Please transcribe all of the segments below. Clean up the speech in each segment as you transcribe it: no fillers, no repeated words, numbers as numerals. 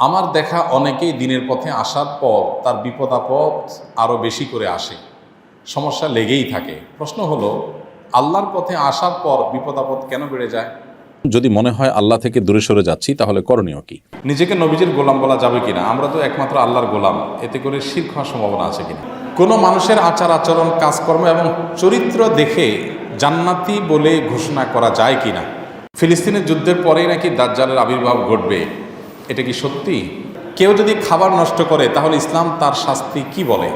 আমার দেখা অনেকেই দিনের পথে আসার পর তার বিপদ আপদ আরও বেশি করে আসে, সমস্যা লেগেই থাকে। প্রশ্ন হলো, আল্লাহর পথে আসার পর বিপদ আপদ কেন বেড়ে যায়? যদি মনে হয় আল্লাহ থেকে দূরে সরে যাচ্ছি, তাহলে করণীয় কি? নিজেকে নবীজির গোলাম বলা যাবে কিনা? আমরা তো একমাত্র আল্লাহর গোলাম, এতে করে শিরক হওয়ার সম্ভাবনা আছে কিনা? কোনো মানুষের আচার আচরণ, কাজকর্ম এবং চরিত্র দেখে জান্নাতি বলে ঘোষণা করা যায় কিনা? ফিলিস্তিনের যুদ্ধের পরেই নাকি দাজ্জালের আবির্ভাব ঘটবে, এটা কি সত্যি? কেউ যদি খাবার নষ্ট করে তাহলে ইসলাম তার শাস্তি কি বলে?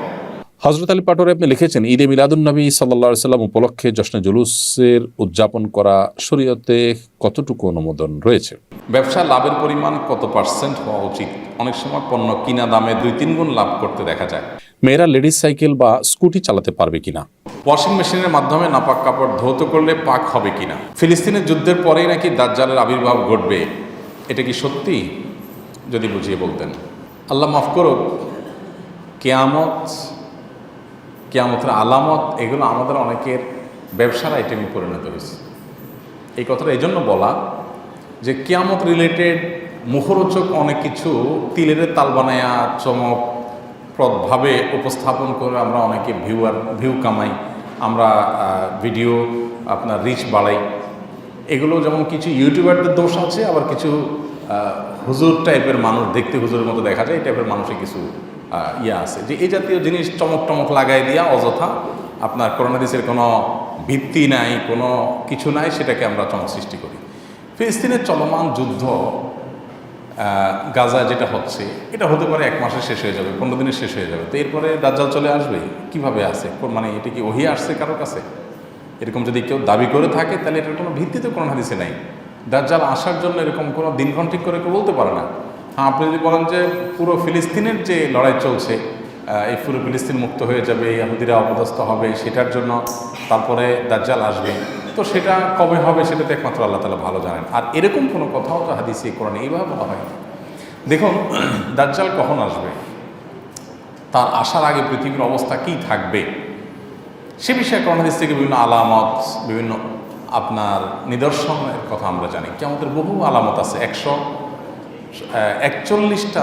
হজরত আলী পাটোয়ারি আপনি লিখেছেন, ঈদে মিলাদুন্নবী সাল্লাল্লাহু সাল্লাম উপলক্ষে জশ্নে জুলুসের উদযাপন করা শরীয়তে কতটুকু অনুমোদন রয়েছে? ব্যবসা লাভের পরিমাণ কত পার্সেন্ট হওয়া উচিত? অনেক সময় পণ্য কিনা দামে 2-3 গুণ লাভ করতে দেখা যায়। মেয়েরা লেডিস সাইকেল বা স্কুটি চালাতে পারবে কিনা? ওয়াশিং মেশিনের মাধ্যমে নাপাক কাপড় ধৌত করলে পাক হবে কিনা? ফিলিস্তিনের যুদ্ধের পরেই নাকি দাজ্জালের আবির্ভাব ঘটবে, এটা কি সত্যি? যদি বুঝিয়ে বলতেন। আল্লাহ মাফ করুক, কেয়ামতের আলামত এগুলো আমাদের অনেকের ব্যবসার আইটেমে পরিণত হয়েছে। এই কথাটা এই জন্য বলা যে কিয়ামত রিলেটেড মুখরোচক অনেক কিছু তিলের তাল বানায়া চমকপ্রদভাবে উপস্থাপন করে আমরা অনেকে ভিউ কামাই, আমরা ভিডিও আপনার রিচ বাড়াই। এগুলো যেমন কিছু ইউটিউবারদের দোষ আছে, আবার কিছু হুজুর টাইপের মানুষ, দেখতে হুজুরের মতো দেখা যায়, এই টাইপের মানুষের কিছু ইয়ে আছে যে এই জাতীয় জিনিস চমক লাগাই দিয়া অযথা আপনার কোরআন হাদিসের কোনো ভিত্তি নাই, কোনো কিছু নাই, সেটাকে আমরা চমক সৃষ্টি করি। ফিলিস্তিনের চলমান যুদ্ধ গাজা যেটা হচ্ছে, এটা হতে পারে 1 মাসে শেষ হয়ে যাবে, 15 দিনে শেষ হয়ে যাবে। তো এরপরে দাজ্জাল চলে আসবে কিভাবে আসে? মানে এটা কি ওহী আসছে কারোর কাছে? এরকম যদি কেউ দাবি করে থাকে তাহলে এটার কোনো ভিত্তি তো কোরআন হাদিসে নাই। দাজ্জাল আসার জন্য এরকম কোনো দিনক্ষণ ঠিক করে কেউ বলতে পারে না। হ্যাঁ, আপনি যদি বলেন যে পুরো ফিলিস্তিনের যে লড়াই চলছে, এই পুরো ফিলিস্তিন মুক্ত হয়ে যাবে, ইহুদিরা অপদস্থ হবে, সেটার জন্য তারপরে দাজ্জাল আসবে, তো সেটা কবে হবে সেটা তো একমাত্র আল্লাহ তাআলা ভালো জানেন। আর এরকম কোনো কথাও তো হাদিসে কোরআনে এইভাবে বলা হয়। দেখুন, দাজ্জাল কখন আসবে, তার আসার আগে পৃথিবীর অবস্থা কী থাকবে, সে বিষয়ে কোরআন হাদিস থেকে বিভিন্ন আলামত, বিভিন্ন আপনার নিদর্শনের কথা আমরা জানি। কিয়ামতের বহু আলামত আছে, 141টা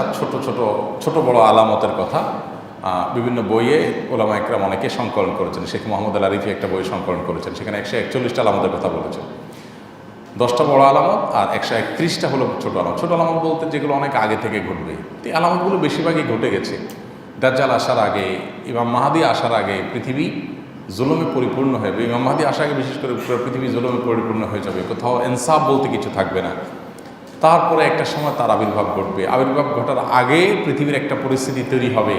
ছোট বড় আলামতের কথা বিভিন্ন বইয়ে ওলামা একরাম অনেকে সংকলন করেছেন। শেখ মোহাম্মদ আল আরিফি একটা বই সংকলন করেছেন, সেখানে 141টা আলামতের কথা বলেছেন। 10টা বড় আলামত আর 131টা হলো ছোট আলামত। ছোট আলামত বলতে যেগুলো অনেক আগে থেকে ঘটবে, তো এই আলামতগুলো বেশিরভাগই ঘটে গেছে। দাজ্জাল আসার আগে, ইমাম মাহদী আসার আগে পৃথিবী জুলুমে পরিপূর্ণ হয়ে যাবে। ইমাম মাহদী আসার আগে বিশেষ করে পৃথিবী জুলুমে পরিপূর্ণ হয়ে যাবে, কোথাও ইনসাফ বলতে কিছু থাকবে না। তারপরে একটা সময় তার আবির্ভাব ঘটবে। আবির্ভাব ঘটার আগে পৃথিবীর একটা পরিস্থিতি তৈরি হবে,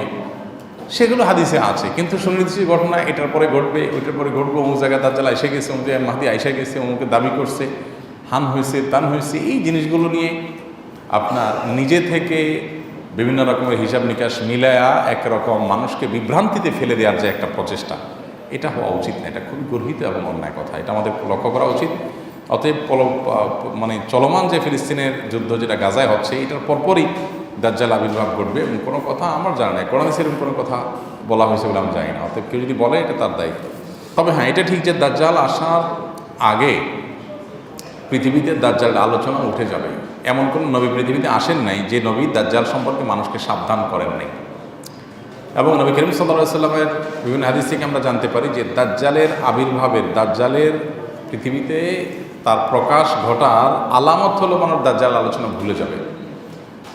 সেগুলো হাদিসে আছে। কিন্তু সুনির্দিষ্ট ঘটনা এটার পরে ঘটবে, ওইটার পরে ঘটবে, অমুক জায়গায় দাজ্জাল আইসা গেছে, অমুক জায়গায় মাহদী আইসা গেছে, অমুকে দাবি করছে, হান হয়েছে, তান হয়েছে, এই জিনিসগুলো নিয়ে আপনার নিজে থেকে বিভিন্ন রকমের হিসাব নিকাশ মিলায়া একরকম মানুষকে বিভ্রান্তিতে ফেলে দেওয়ার যে একটা প্রচেষ্টা, এটা হওয়া উচিত না। এটা খুবই গর্হিত এবং অন্যায় কথা, এটা আমাদের লক্ষ্য করা উচিত। অতএব মানে চলমান যে ফিলিস্তিনের যুদ্ধ যেটা গাজায় হচ্ছে, এটার পরপরই দাজ্জাল আবির্ভাব ঘটবে এবং কোনো কথা আমার জানা নেই, কোরআনে সেরকম কোনো কথা বলা হয়েছে বলে আমি জানি না। অতএব কেউ যদি বলে এটা তার দায়িত্ব। তবে হ্যাঁ, এটা ঠিক যে দাজ্জাল আসার আগে পৃথিবীতে দাজ্জাল আলোচনা উঠে যাবে। এমন কোনো নবী পৃথিবীতে আসেন নাই যে নবী দাজ্জাল সম্পর্কে মানুষকে সাবধান করেন নাই। এবং নবী করিম সাল্লাল্লাহু আলাইহি ওয়াসাল্লামের বিভিন্ন হাদিস থেকে আমরা জানতে পারি যে দাজ্জালের পৃথিবীতে তার প্রকাশ ঘটার আলামত হলো মানুষ দাজ্জাল আলোচনা ভুলে যাবে।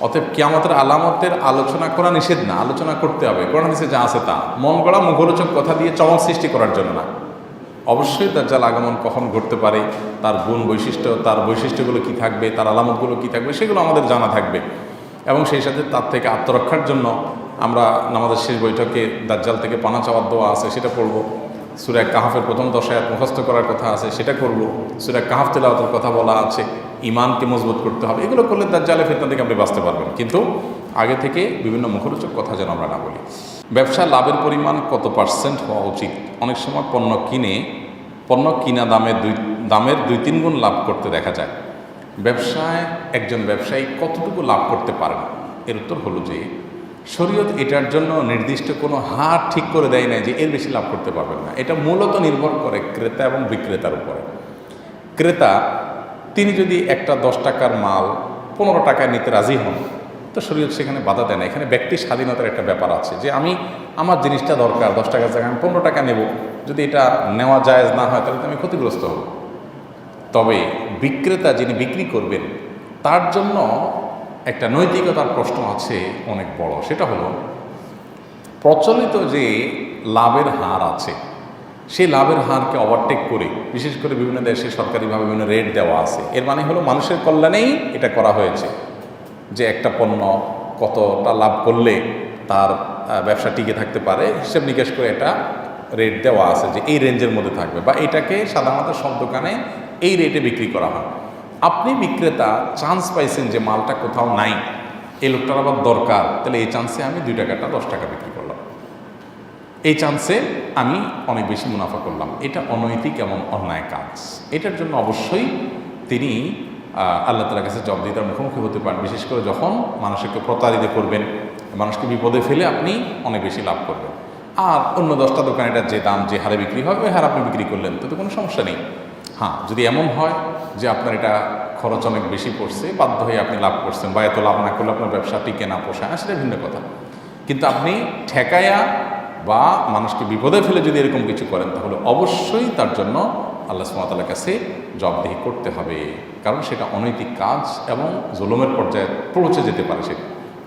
অতএব কিয়ামতের আলামতের আলোচনা করা নিষেধ না, আলোচনা করতে হবে। কোরআন হাদিসে যা আছে তা, মন গড়া মুখরোচক কথা দিয়ে চমক সৃষ্টি করার জন্য না। অবশ্যই দাজ্জাল আগমন কখন ঘটতে পারে, তার গুণ বৈশিষ্ট্য, তার বৈশিষ্ট্যগুলো কী থাকবে, তার আলামতগুলো কী থাকবে, সেগুলো আমাদের জানা থাকবে। এবং সেই সাথে তার থেকে আত্মরক্ষার জন্য আমরা নামাজের শেষ বৈঠকে দাজ্জাল থেকে পানা চাওয়ার দোয়া আছে, সেটা পড়ব। সূরা কাহাফের প্রথম 10 আয়াত মুখস্থ করার কথা আছে, সেটা করব। সূরা কাহাফ তেলাওয়াতের কথা বলা আছে, ঈমানকে মজবুত করতে হবে। এগুলো করলে দাজ্জালের ফিতনা থেকে আপনি বাঁচতে পারবেন, কিন্তু আগে থেকে বিভিন্ন মুখরোচক কথা যেন আমরা না বলি। ব্যবসা লাভের পরিমাণ কত পার্সেন্ট হওয়া উচিত? অনেক সময় পণ্য কিনা দামের 2-3 গুণ লাভ করতে দেখা যায়। ব্যবসায় একজন ব্যবসায়ী কতটুকু লাভ করতে পারেন? এর উত্তর হলো যে শরীয়ত এটার জন্য নির্দিষ্ট কোনো হার ঠিক করে দেয় না যে এর বেশি লাভ করতে পারবেন না। এটা মূলত নির্ভর করে ক্রেতা এবং বিক্রেতার উপরে। ক্রেতা তিনি যদি একটা 10 টাকার মাল 15 টাকায় নিতে রাজি হন, তো শরীয়ত সেখানে বাধা দেয় না। এখানে ব্যক্তি স্বাধীনতার একটা ব্যাপার আছে যে আমি আমার জিনিসটা দরকার, 10 টাকার জায়গায় আমি 15 টাকা নেব, যদি এটা নেওয়া জায়েজ না হয় তাহলে তো আমি ক্ষতিগ্রস্ত হব। তবে বিক্রেতা যিনি বিক্রি করবেন তার জন্য একটা নৈতিকতার প্রশ্ন আছে অনেক বড়। সেটা হলো প্রচলিত যে লাভের হার আছে সেই লাভের হারকে ওভারটেক করে, বিশেষ করে বিভিন্ন দেশে সরকারিভাবে বিভিন্ন রেট দেওয়া আছে, এর মানে হলো মানুষের কল্যাণেই এটা করা হয়েছে যে একটা পণ্য কতটা লাভ করলে তার ব্যবসা টিকে থাকতে পারে হিসেব নিকেশ করে একটা রেট দেওয়া আছে যে এই রেঞ্জের মধ্যে থাকবে, বা এটাকে সাধারণত সব দোকানে এই রেটে বিক্রি করা হয়। আপনি বিক্রেতা চান্স পাইছেন যে মালটা কোথাও নাই, এই লোকটার আবার দরকার, তাহলে এই চান্সে আমি 2 টাকাটা 10 টাকা বিক্রি করলাম, এই চান্সে আমি অনেক বেশি মুনাফা করলাম। এটা অনৈতিক এবং অন্যায় কাজ। এটার জন্য অবশ্যই তিনি আল্লাহ তাআলার কাছে জবাবদিহিতার মুখোমুখি হতে পারেন, বিশেষ করে যখন মানুষকে প্রতারিত করবেন, মানুষকে বিপদে ফেলে আপনি অনেক বেশি লাভ করবেন। আর অন্য 10টা দোকানে এটা যে দাম যে হারে বিক্রি হবে ওই হারে আপনি বিক্রি করলেন, তো কোনো সমস্যা নেই। হ্যাঁ, যদি এমন হয় যে আপনার এটা খরচ অনেক বেশি পড়ছে, বাধ্য হয়ে আপনি লাভ করছেন, বা এত লাভ না করলে আপনার ব্যবসা টিকে না পোষায়, সেটা ভিন্ন কথা। কিন্তু আপনি ঠেকায়া বা মানুষকে বিপদে ফেলে যদি এরকম কিছু করেন তাহলে অবশ্যই তার জন্য আল্লাহ সুবহানাহু ওয়া তাআলার কাছে জবাবদিহি করতে হবে, কারণ সেটা অনৈতিক কাজ এবং জুলুমের পর্যায়ে পৌঁছে যেতে পারে সেটা।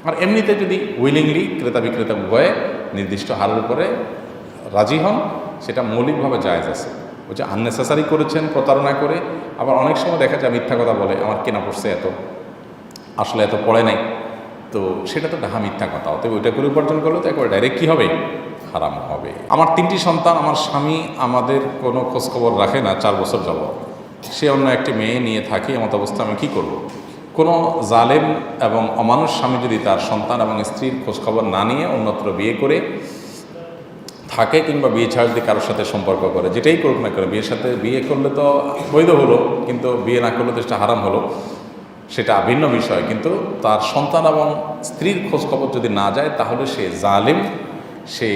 আর এমনিতে যদি উইলিংলি ক্রেতা বিক্রেতা উভয়ে নির্দিষ্ট হারের উপরে রাজি হন, সেটা মৌলিকভাবে জায়েজ আছে। ওই যে আননেসেসারি করেছেন প্রতারণা করে, আবার অনেক সময় দেখা যায় মিথ্যা কথা বলে, আমার কেনা পড়ছে এত, আসলে এত পড়ে নাই, তো সেটা তো ডাহা মিথ্যা কথা। অতএব ওইটা করে উপার্জন করলে তো একবার ডাইরেক্ট কী হবে, হারাম হবে। আমার 3টি সন্তান, আমার স্বামী আমাদের কোনো খোঁজখবর রাখে না 4 বছর যাবত, সে অন্য একটি মেয়ে নিয়ে থাকি, এমত অবস্থা আমি কী করব? কোনো জালেম এবং অমানুষ স্বামী যদি তার সন্তান এবং স্ত্রীর খোঁজখবর না নিয়ে অন্যত্র বিয়ে করে থাকে, কিংবা বিয়ে ছাড়া যদি কারোর সাথে সম্পর্ক করে, যেটাই করুক না করে, বিয়ে করলে তো বৈধ হলো, কিন্তু বিয়ে না করলে তো সেটা হারাম হলো, সেটা ভিন্ন বিষয়। কিন্তু তার সন্তান এবং স্ত্রীর খোঁজখবর যদি না যায় তাহলে সে জালিম, সে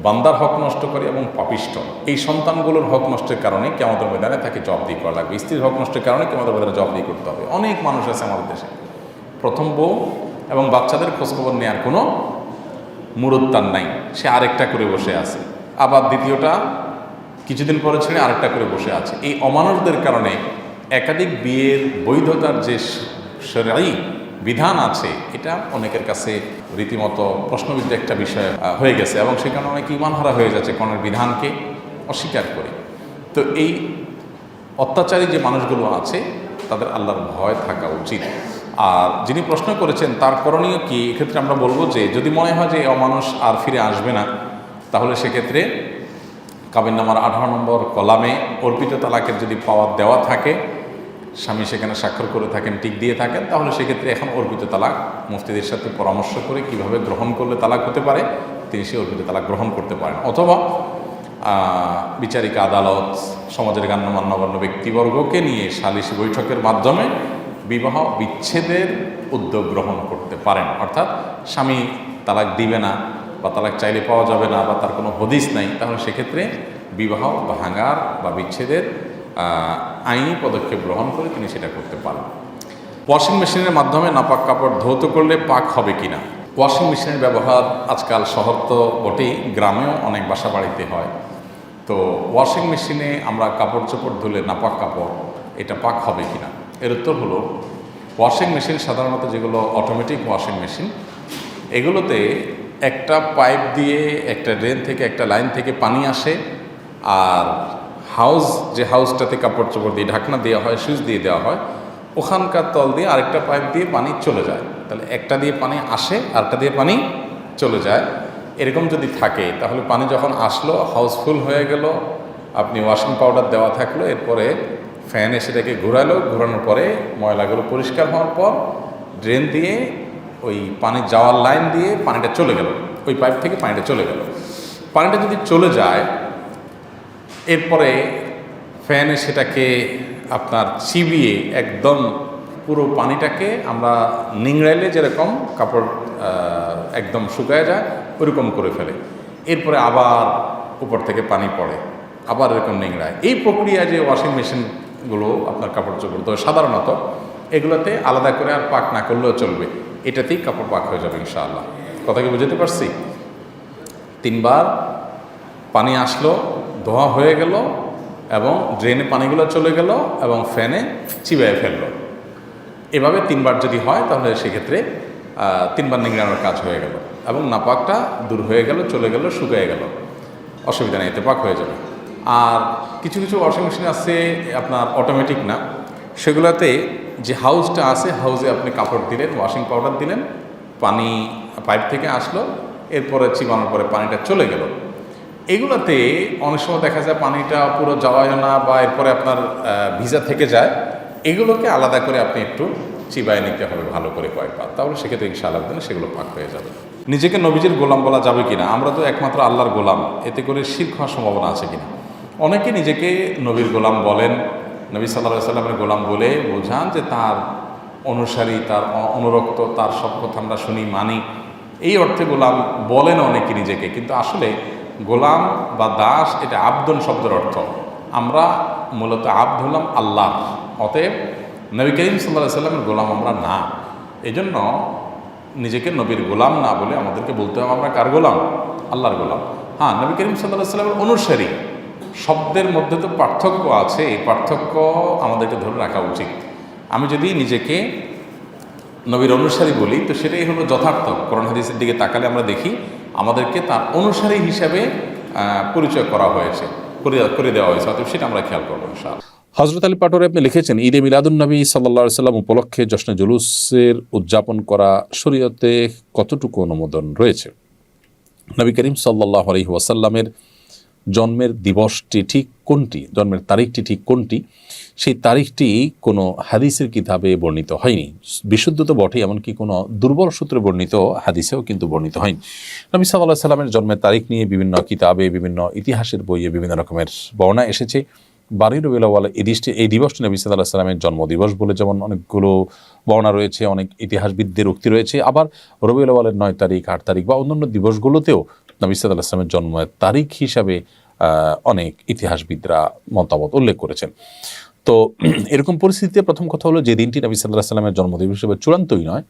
বান্দার হক নষ্ট করে এবং পাপিষ্ঠ। এই সন্তানগুলোর হক নষ্টের কারণে কিয়ামতের ময়দানে তাকে জবাবদিহি করা লাগবে, স্ত্রীর হক নষ্টের কারণে কিয়ামতের ময়দানে জবাবদিহি করতে হবে। অনেক মানুষ আছে আমাদের দেশে, প্রথম বউ এবং বাচ্চাদের খোঁজখবর নেওয়ার কোনো মুরুত্তার নাই, সে আরেকটা করে বসে আছে, আবার দ্বিতীয়টা কিছুদিন পরে ছেড়ে আরেকটা করে বসে আছে। এই অমানুষদের কারণে একাধিক বিয়ের বৈধতার যে শরঈ বিধান আছে এটা অনেকের কাছে রীতিমতো প্রশ্নবিদ্ধ একটা বিষয় হয়ে গেছে, এবং সেখানে অনেক ঈমানহারা হয়ে যাচ্ছে কোরআনের বিধানকে অস্বীকার করে। তো এই অত্যাচারী যে মানুষগুলো আছে তাদের আল্লাহর ভয় থাকা উচিত। আর যিনি প্রশ্ন করেছেন তার করণীয় কি, এক্ষেত্রে আমরা বলবো যে যদি মনে হয় যে অমানুষ আর ফিরে আসবে না, তাহলে সেক্ষেত্রে কাবিননামার 18 নম্বর কলামে অর্পিত তালাকের যদি পাওয়ার দেওয়া থাকে, স্বামী সেখানে স্বাক্ষর করে থাকেন, টিক দিয়ে থাকেন, তাহলে সেক্ষেত্রে এখন অর্পিত তালাক মুফতিদের সাথে পরামর্শ করে কিভাবে গ্রহণ করলে তালাক হতে পারে তিনি সেই অর্পিত তালাক গ্রহণ করতে পারেন। অথবা বিচারিক আদালত, সমাজের গণ্যমান্য ব্যক্তিবর্গকে নিয়ে সালিশি বৈঠকের মাধ্যমে বিবাহ বিচ্ছেদের উদ্যোগ গ্রহণ করতে পারেন। অর্থাৎ স্বামী তালাক দিবে না বা তালাক চাইলে পাওয়া যাবে না বা তার কোনো হদিস নাই, তাহলে সেক্ষেত্রে বিবাহ ভাঙার বা বিচ্ছেদের আইনি পদক্ষেপ গ্রহণ করে তিনি সেটা করতে পারেন। ওয়াশিং মেশিনের মাধ্যমে নাপাক কাপড় ধৌত করলে পাক হবে কিনা? ওয়াশিং মেশিনের ব্যবহার আজকাল শহর তো বটেই, গ্রামেও অনেক বাসা বাড়িতে হয়। তো ওয়াশিং মেশিনে আমরা কাপড় চোপড় ধুলে নাপাক কাপড় এটা পাক হবে কিনা, এর উত্তর হলো ওয়াশিং মেশিন সাধারণত যেগুলো অটোমেটিক ওয়াশিং মেশিন, এগুলোতে একটা পাইপ দিয়ে একটা ড্রেন থেকে একটা লাইন থেকে পানি আসে, আর যে হাউসটাতে কাপড় চোপড় দিয়ে ঢাকনা দেওয়া হয়, সুইচ দিয়ে দেওয়া হয়, ওখানকার তল দিয়ে আরেকটা পাইপ দিয়ে পানি চলে যায়। তাহলে একটা দিয়ে পানি আসে আরেকটা দিয়ে পানি চলে যায়। এরকম যদি থাকে তাহলে পানি যখন আসলো হাউসফুল হয়ে গেল, আপনি ওয়াশিং পাউডার দেওয়া থাকলো, এরপরে ফ্যানে সেটাকে ঘোরানোর পরে ময়লাগুলো পরিষ্কার হওয়ার পর ড্রেন দিয়ে ওই পানি যাওয়ার লাইন দিয়ে পানিটা চলে গেল, ওই পাইপ থেকে পানিটা চলে গেল। পানিটা যদি চলে যায় এরপরে ফ্যানে সেটাকে আপনার চিবিয়ে একদম পুরো পানিটাকে আমরা নিংড়াইলে যেরকম কাপড় একদম শুকায় যায় ওরকম করে ফেলে, এরপরে আবার উপর থেকে পানি পড়ে, আবার এরকম নিংড়ায়। এই প্রক্রিয়া যে ওয়াশিং মেশিনগুলো আপনার কাপড় চোপড়, তো সাধারণত এগুলোতে আলাদা করে আর পাক না করলেও চলবে, এটাতেই কাপড় পাক হয়ে যাবে ইনশাআল্লাহ। কথা কি বুঝতে পারছি? 3 বার পানি আসলো, ধোয়া হয়ে গেল এবং ড্রেনে পানিগুলো চলে গেল এবং ফ্যানে চিবায় ফেললো। এভাবে 3 বার যদি হয় তাহলে সেক্ষেত্রে 3 বার নিংড়ানোর কাজ হয়ে গেল এবং নাপাকটা দূর হয়ে গেল, চলে গেল, শুকিয়ে গেল, অসুবিধা নেই, এতে পাক হয়ে যাবে। আর কিছু কিছু ওয়াশিং মেশিন আছে আপনার অটোমেটিক না, সেগুলোতে যে হাউসটা আছে হাউসে আপনি কাপড় দিলেন, ওয়াশিং পাউডার দিলেন, পানি পাইপ থেকে আসলো, এরপরে চিবানোর পরে পানিটা চলে গেল। এগুলোতে অনেক সময় দেখা যায় পানিটা পুরো যাওয়ায় না বা এরপরে আপনার ভিজা থেকে যায়, এগুলোকে আলাদা করে আপনি একটু চিবায় নিতে হবে ভালো করে কয়েকবার, তাহলে সেক্ষেত্রে ইনশাআল্লাহ দিনে সেগুলো পাক হয়ে যাবে। নিজেকে নবীজির গোলাম বলা যাবে কিনা? আমরা তো একমাত্র আল্লাহর গোলাম, এতে করে শিরক হওয়ার সম্ভাবনা আছে কিনা? অনেকে নিজেকে নবীর গোলাম বলেন, নবী সাল্লাল্লাহু আলাইহি সাল্লামের গোলাম বলে বোঝান যে তার অনুসারী, তার অনুরক্ত, তার সব কথা আমরা শুনি মানি, এই অর্থে গোলাম বলেন অনেকে নিজেকে। কিন্তু আসলে গোলাম বা দাস এটা আবদন শব্দের অর্থ। আমরা মূলত আবদ হলাম আল্লাহ, অতএব নবী করিম সাল্লাল্লাহু আলাইহি সাল্লামের গোলাম আমরা না। এই জন্য নিজেকে নবীর গোলাম না বলে আমাদেরকে বলতে হবে আমরা কার গোলাম? আল্লাহর গোলাম। হ্যাঁ, নবী করিম সাল্লাল্লাহু আলাইহি সাল্লামের অনুসারী, শব্দের মধ্যে তো পার্থক্য আছে, এই পার্থক্য আমাদেরকে ধরে রাখা উচিত। আমি যদি নিজেকে নবীর অনুসারী বলি তো সেটাই হলো যথার্থ। কোরআন হাদিসের দিকে তাকালে আমরা দেখি আমাদেরকে তার অনুসারী হিসাবে পরিচয় করা হয়েছে, করে দেওয়া হয়েছে, অতএব সেটা আমরা খেয়াল করবো ইনশাআল্লাহ। হজরত আলী পাটোয়ারি আপনি লিখেছেন, ঈদে মিলাদুন্নবী সাল্লাল্লাহু আলাইহি সাল্লাম উপলক্ষে জশ্নে জুলুসের উদযাপন করা শরীয়তে কতটুকু অনুমোদন রয়েছে? নবী করিম সাল্লাল্লাহু আলাইহি ওয়াসাল্লামের জন্মের দিবসটি ঠিক কোনটি, জন্মের তারিখটি ঠিক কোনটি, সেই তারিখটি কোনো হাদিসের কিতাবে বর্ণিত হয়নি। বিশুদ্ধ তো বটেই, এমনকি কোনো দুর্বল সূত্রে বর্ণিত হাদিসেও কিন্তু বর্ণিত হয়নি। নবী সাল্লাল্লাহু আলাইহি সাল্লামের জন্মের তারিখ নিয়ে বিভিন্ন কিতাবে, বিভিন্ন ইতিহাসের বইয়ে বিভিন্ন রকমের বর্ণনা এসেছে। 12 রবিউল আউয়াল এই দিবসটি নবী সাল্লাল্লাহু আলাইহি সাল্লামের জন্মদিবস বলে যেমন অনেকগুলো বর্ণনা রয়েছে, অনেক ইতিহাসবিদদের উক্তি রয়েছে। আবার রবিউল আউয়ালের 9 তারিখ, 8 তারিখ বা অন্যান্য দিবসগুলোতেও নবী সাল্লাল্লাহু আলাইহি সাল্লামের জন্মের তারিখ হিসাবে অনেক ইতিহাসবিদরা মতামত উল্লেখ করেছেন। তো এরকম পরিস্থিতিতে প্রথম কথা হলো, যে দিনটি নবী সাল্লাল্লাহু আলাইহি সাল্লামের জন্মদিবস হিসেবে চূড়ান্তই নয়,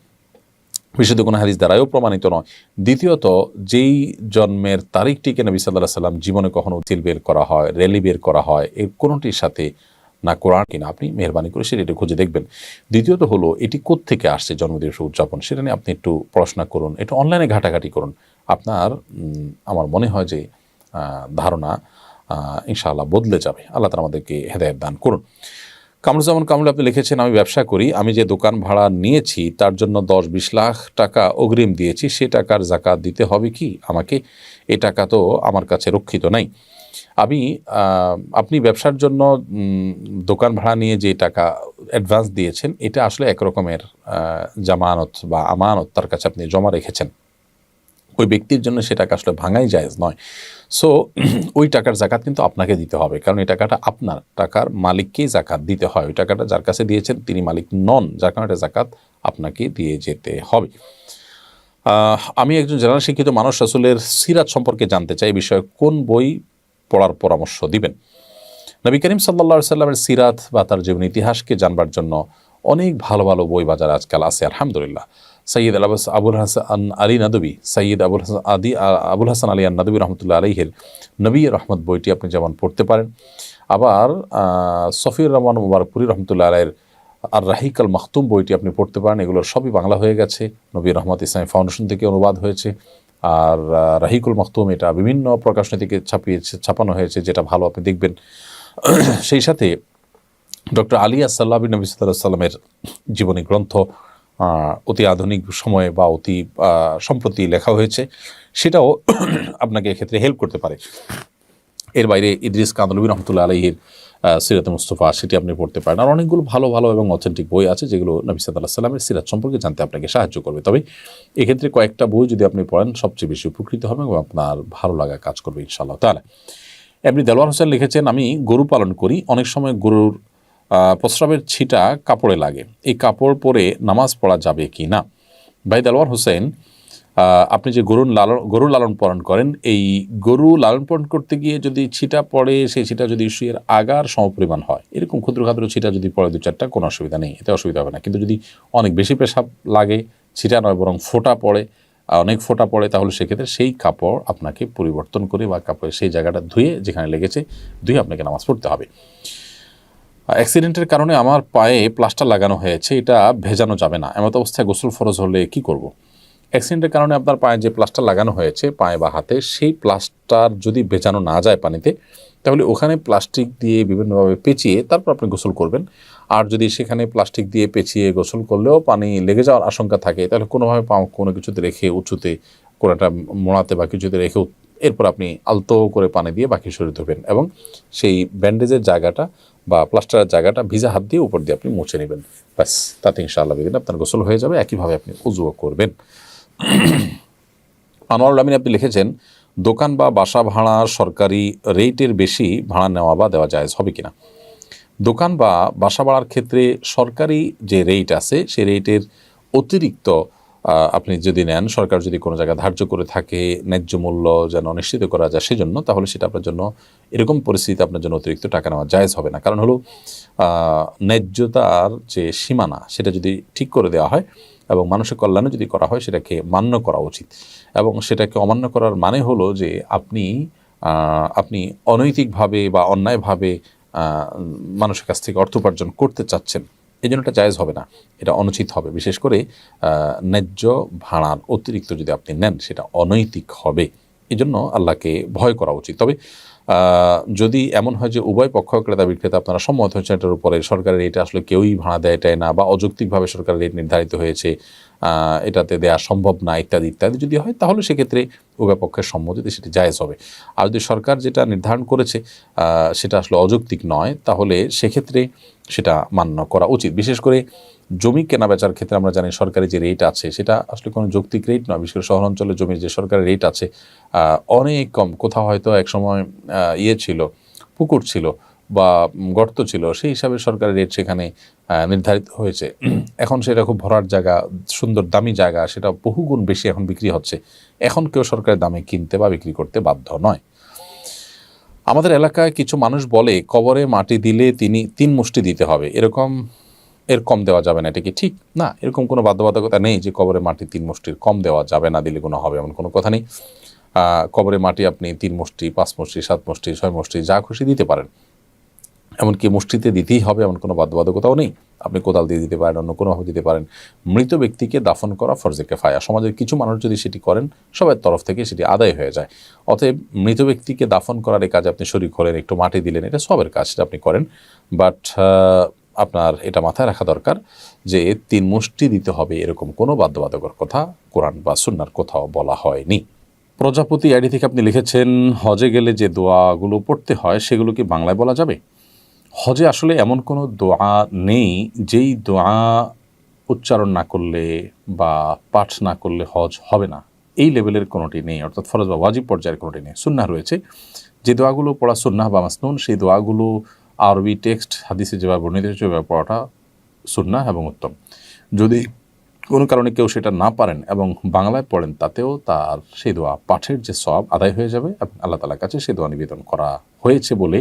বিশুদ্ধ কোনো হাদিস দ্বারাও প্রমাণিত নয়। দ্বিতীয়ত, যেই জন্মের তারিখটিকে নবী সাল্লাল্লাহু আলাইহি সাল্লাম জীবনে কখনো উচিল বের করা হয়, র্যালি বের করা হয়, এর কোনোটির সাথে না কোরআন কিনা আপনি মেহরবানি করে সেটা খুঁজে দেখবেন। দ্বিতীয়ত হলো, এটি কোত্থেকে আসছে জন্মদিবস উদযাপন, সেটা নিয়ে আপনি একটু পড়াশোনা করুন, একটু অনলাইনে ঘাটাঘাটি করুন। আপনার আমার মনে হয় যে ধারণা ইনশাআল্লাহ বদলে যাবে। আল্লাহ তাআলা আমাদেরকে হেদায়েত দান করুন। কামরুজ্জামান কামরুল আপনি লিখেছেন, আমি ব্যবসা করি, আমি যে দোকান ভাড়া নিয়েছি তার জন্য 10-20 লাখ টাকা অগ্রিম দিয়েছি, সে টাকার যাকাত দিতে হবে কি আমাকে? এই টাকা তো আমার কাছে রক্ষিত নাই। আপনি ব্যবসার জন্য দোকান ভাড়া নিয়ে যে টাকা অ্যাডভান্স দিয়েছেন, এটা আসলে একরকমের জামানত বা আমানত তার কাছে আপনি জমা রেখেছেন। ওই ব্যক্তির জন্য সে টাকা আসলে ভাঙাই জায়েজ নয়। সো ওই টাকার জাকাত কিন্তু আপনাকে দিতে হবে, কারণ এই টাকাটা আপনার, টাকার মালিককেই জাকাত দিতে হয়। ওই টাকাটা যার কাছে দিয়েছেন তিনি মালিক নন, যার কারণে এটা জাকাত আপনাকে দিয়ে যেতে হবে। আমি একজন জেনারেল শিক্ষিত মানুষ, রাসূলের সিরাত সম্পর্কে জানতে চাই, এই বিষয়ে কোন বই পড়ার পরামর্শ দিবেন? নবী করিম সাল্লাল্লাহু আলাইহি সাল্লামের সিরাত বা তার জীবন ইতিহাসকে জানবার জন্য অনেক ভালো ভালো বই বাজারে আজকাল আছে আলহামদুলিল্লাহ। সৈয়দ আবুল হাসান আলী নদভী, সৈয়দ আবুল হাসান আলী নদভী রহমতুল্লাহ আলাইহির নবী রহমত বইটি আপনি যেমন পড়তে পারেন। আবার সফিউর রহমান মুবারকপুরি রহমতুল্লাহ আলাইহির আর রাহিকাল মাখতুম বইটি আপনি পড়তে পারেন। এগুলোর সবই বাংলা হয়ে গেছে, নবী রহমত ইসলামী ফাউন্ডেশন থেকে অনুবাদ হয়েছে। আর রাহিকুল মাখতুম এটা বিভিন্ন প্রকাশনী থেকে ছাপানো হয়েছে, যেটা ভালো আপনি দেখবেন। সেই সাথে ডক্টর আলী আসাল্লাবী নবী সাল্লাল্লাহু আলাইহি সাল্লামের জীবনী গ্রন্থ অতি আধুনিক সময়ে বা অতি সম্প্রতি লেখা হয়েছে, সেটাও আপনাকে এক্ষেত্রে হেল্প করতে পারে। এর বাইরে ইদ্রিস কান্দলবী রহমতুল্লাহ আলাইহির সিরাত মুস্তফা, সেটি আপনি পড়তে পারেন। আর অনেকগুলো ভালো ভালো এবং অথেন্টিক বই আছে যেগুলো নবী সাল্লাল্লাহু আলাইহি সাল্লামের সিরাত সম্পর্কে জানতে আপনাকে সাহায্য করবে। তবে এক্ষেত্রে কয়েকটা বই যদি আপনি পড়েন সবচেয়ে বেশি উপকৃত হবেন এবং আপনার ভালো লাগা কাজ করবে ইনশাআল্লাহ তাআলা। এমনি দেলোয়ার হোসেন লিখেছেন, আমি গরু পালন করি, অনেক সময় গরুর প্রস্রাবের ছিটা কাপড়ে লাগে, এই কাপড় পরে নামাজ পড়া যাবে কি না? ভাই দেলোয়ার হোসেন, আপনি যে গরু লালন পালন করেন, এই গরু লালন পালন করতে গিয়ে যদি ছিটা পড়ে, সেই ছিটা যদি শুয়ের আগার সমপরিমাণ হয়, এরকম ক্ষুদ্র ক্ষুদ্র ছিটা যদি পড়ে 2-4টা, কোনো অসুবিধা নেই, এতে অসুবিধা হবে না। কিন্তু যদি অনেক বেশি পেশাব লাগে, ছিটা নয় বরং ফোঁটা পড়ে, অনেক ফোঁটা পড়ে, তাহলে সেক্ষেত্রে সেই কাপড় আপনাকে পরিবর্তন করে বা কাপড়ের সেই জায়গাটা ধুয়ে, যেখানে লেগেছে ধুয়ে আপনাকে নামাজ পড়তে হবে। অ্যাক্সিডেন্টের কারণে আমার পায়ে প্লাস্টার লাগানো হয়েছে, এটা ভেজানো যাবে না, এমত অবস্থায় গোসল ফরজ হলে কি করব? অ্যাক্সিডেন্টের কারণে আপনার পায়ে যে প্লাস্টার লাগানো হয়েছে পায়ে বা হাতে, সেই প্লাস্টার যদি ভেজানো না যায় পানিতে, তাহলে ওখানে প্লাস্টিক দিয়ে বিভিন্নভাবে পেঁচিয়ে তারপর আপনি গোসল করবেন। আর যদি সেখানে প্লাস্টিক দিয়ে পেঁচিয়ে গোসল করলেও পানি লেগে যাওয়ার আশঙ্কা থাকে, তাহলে কোনোভাবে কোনো কিছুতে রেখে উঁচুতে, কোনো একটা মোড়াতে বা কিছুতে রেখে এরপর আপনি আলতো করে পানি দিয়ে বাকি শরীর ধুবেন এবং সেই ব্যান্ডেজের জায়গাটা বা প্লাস্টারের জায়গাটা ভিজা হাত দিয়ে উপর দিয়ে আপনি মুছে নেবেন। ব্যাস, তাতে ইনশাআল্লাহ বিদিন আপনার গোসল হয়ে যাবে। একইভাবে আপনি উজুও করবেন। আনোয়ারুল আমিন আপনি লিখেছেন, দোকান বা বাসা ভাড়া সরকারি রেটের বেশি ভাড়া নেওয়া বা দেওয়া জায়েজ হবে কিনা? দোকান বা বাসা ভাড়ার ক্ষেত্রে সরকারি যে রেট আছে, সেই রেটের অতিরিক্ত আপনি যদি নেন, সরকার যদি কোনো জায়গায় ধার্য করে থাকে ন্যায্য মূল্য যেন নিশ্চিত করা যায় সেজন্য, তাহলে সেটা আপনার জন্য, এরকম পরিস্থিতিতে আপনার জন্য অতিরিক্ত টাকা নেওয়া জায়েজ হবে না। কারণ হলো ন্যায্যতার যে সীমানা, সেটা যদি ঠিক করে দেওয়া হয় এবং মানুষের কল্যাণে যদি করা হয়, সেটাকে মান্য করা উচিত। এবং সেটাকে অমান্য করার মানে হলো যে আপনি অনৈতিকভাবে বা অন্যায়ভাবে মানুষের কাছ থেকে অর্থ উপার্জন করতে চাচ্ছেন, এই জন্য এটা জায়েজ হবে না, এটা অনুচিত হবে। বিশেষ করে ন্যায্য ভাড়ার অতিরিক্ত যদি আপনি নেন, সেটা অনৈতিক হবে। এই জন্য আল্লাহকে ভয় করা উচিত। তবে যদি এমন হয় যে উভয় পক্ষ, ক্রেতা বিক্রেতা, আপনারা সম্মত হয়েছে এটার উপরে, সরকারের রেট আসলে কেউই ভাড়া দেয় এটাই না, বা অযৌক্তিকভাবে সরকারের রেট নির্ধারিত হয়েছে, এটাতে দেওয়া সম্ভব না, ইত্যাদি ইত্যাদি যদি হয়, তাহলে সেক্ষেত্রে উভয় পক্ষের সম্মতিতে সেটি জায়েজ হবে। আর যদি সরকার যেটা নির্ধারণ করেছে সেটা আসলে অযৌক্তিক নয়, তাহলে সেক্ষেত্রে সেটা মান্য করা উচিত। বিশেষ করে জমি কেনা বেচার ক্ষেত্রে আমরা জানি সরকারি যে রেট আছে সেটা আসলে কোনো যৌক্তিক রেট নয়। বিশেষ করে শহরাঞ্চলে জমির যে সরকারি রেট আছে অনেক কম। কোথাও হয়তো একসময় ছিল, পুকুর ছিল বা গর্ত ছিল, সেই হিসাবে সরকারি রেট সেখানে নির্ধারিত হয়েছে। এখন সেটা খুব ভরাট জায়গা, সুন্দর দামি জায়গা, সেটা বহুগুণ বেশি এখন বিক্রি হচ্ছে। এখন কেউ সরকারের দামে কিনতে বা বিক্রি করতে বাধ্য নয়। আমাদের এলাকায় কিছু মানুষ বলে কবরে মাটি দিলে 3 মুষ্টি দিতে হবে, এর কম দেওয়া যাবে না, এটা কি ঠিক? না, এরকম কোনো বাধ্যবাধকতা নেই যে কবরে মাটি 3 মুষ্টির কম দেওয়া যাবে না, দিলে কোনো হবে এমন কোনো কথা নেই। কবরে মাটি আপনি 3 মুষ্টি, 5 মুষ্টি, 7 মুষ্টি, 6 মুষ্টি, যা খুশি দিতে পারেন। এমনকি মুষ্টিতে দিতেই হবে এমন কোনো বাধ্যবাধকতাও নেই। আপনি কোদাল দিয়ে দিতে পারেন, অন্য কোনোভাবে দিতে পারেন। মৃত ব্যক্তিকে দাফন করা ফরজে কিফায়া, সমাজের কিছু মানুষ যদি সেটি করেন, সবার তরফ থেকে সেটি আদায় হয়ে যায়। অতএব মৃত ব্যক্তিকে দাফন করার এই কাজে আপনি শরীক হলেন, একটু মাটি দিলেন, এটা সবের কাজ, সেটা আপনি করেন। বাট আপনার এটা মাথায় রাখা দরকার যে 3 মুষ্টি দিতে হবে এরকম কোনো বাধ্যবাধকতার কথা কোরআন বা সুন্নাহর কোথাও বলা হয়নি। প্রজাপতি আইডি থেকে আপনি লিখেছেন, হজে গেলে যে দোয়াগুলো পড়তে হয় সেগুলো কি বাংলায় বলা যাবে? হজে আসলে এমন কোনো দোয়া নেই যেই দোয়া উচ্চারণ না করলে বা পাঠ না করলে হজ হবে না, এই লেভেলের কোনোটি নেই। অর্থাৎ ফরজ বা ওয়াজিব পর্যায়ের কোনোটি নেই। সুন্নাহ রয়েছে, যে দোয়াগুলো পড়া সুন্নাহ বা মাসনুন, সেই দোয়াগুলো আরবি টেক্সট হাদিসে যেভাবে বর্ণিত হয়েছে সেভাবে পড়াটা সুন্নাহ এবং উত্তম। যদি কোনো কারণে কেউ সেটা না পারেন এবং বাংলায় পড়েন, তাতেও তার সেই দোয়া পাঠের যে সওয়াব আদায় হয়ে যাবে এবং আল্লাহ তাআলার কাছে সেই দোয়া নিবেদন করা হয়েছে বলে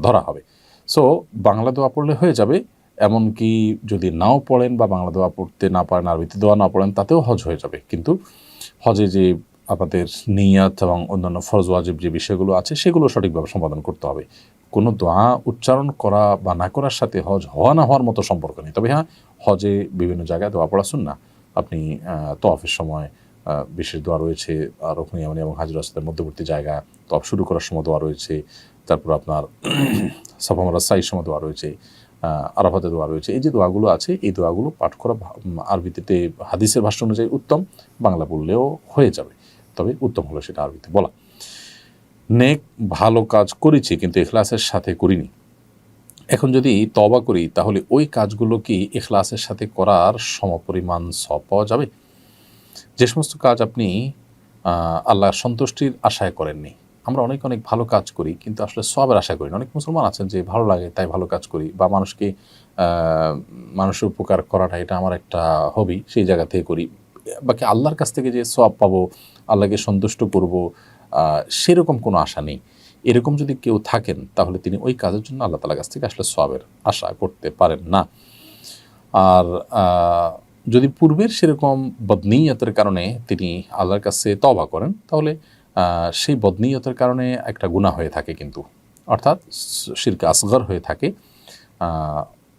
ধরা হবে। সো বাংলা দোয়া পড়লে হয়ে যাবে। এমনকি যদি নাও পড়েন বা বাংলা দোয়া পড়তে না পারেন, আরবিতে দোয়া না পড়েন, তাতেও হজ হয়ে যাবে। কিন্তু হজে যে আমাদের নিয়াত এবং অন্যান্য ফরজ ওয়াজিব যে বিষয়গুলো আছে, সেগুলো সঠিকভাবে সম্পাদন করতে হবে। কোনো দোয়া উচ্চারণ করা বা না করার সাথে হজ হওয়া না হওয়ার মতো সম্পর্ক নেই। তবে হ্যাঁ, হজে বিভিন্ন জায়গায় দোয়া পড়া সুন্নাহ। আপনি তওয়াফের সময় বিশেষ দোয়া রয়েছে, রুকন ইয়ামানি এবং হাজর আসওয়াদের মধ্যবর্তী জায়গা, তওয়াফ শুরু করার সময় দোয়া রয়েছে, তারপর আপনার সাফা মারওয়ার সাইর সময় দোয়া রয়েছে, আরাফাতে দোয়া রয়েছে। এই যে দোয়াগুলো আছে, এই দোয়াগুলো পাঠ করা আরবিতে হাদিসের ভাষ্য অনুযায়ী উত্তম, বাংলা বললেও হয়ে যাবে। তবে উত্তম হলো সেটা আরবিতে বলা। নেক ভালো কাজ করেছি কিন্তু ইখলাসের সাথে করিনি, এখন যদি তওবা করি তাহলে ওই কাজগুলো কি ইখলাসের সাথে করার সমপরিমাণ সওয়াব পাওয়া যাবে? যে সমস্ত কাজ আপনি আল্লাহর সন্তুষ্টির আশায় করেননি, আমরা অনেক ভালো কাজ করি কিন্তু আসলে সওয়াবের আশা করি না। অনেক মুসলমান আছেন যে ভালো লাগে তাই ভালো কাজ করি, বা মানুষের উপকার করাটা এটা আমার একটা হবি, সেই জায়গা থেকে করি। বাকি আল্লাহর কাছ থেকে যে সওয়াব পাবো, আল্লাহকে সন্তুষ্ট করব, সেরকম কোনো আশা নেই। এরকম যদি কেউ থাকেন তাহলে তিনি ওই কাজের জন্য আল্লাহ তাআলার কাছ থেকে আসলে সওয়াবের আশা করতে পারেন না। আর যদি পূর্বের সেরকম বদনিয়তের কারণে তিনি আল্লাহর কাছে তওবা করেন, তাহলে সেই বদনিয়তের কারণে একটা গুনাহ হয়ে থাকে, কিন্তু অর্থাৎ শিরক আসগর হয়ে থাকে,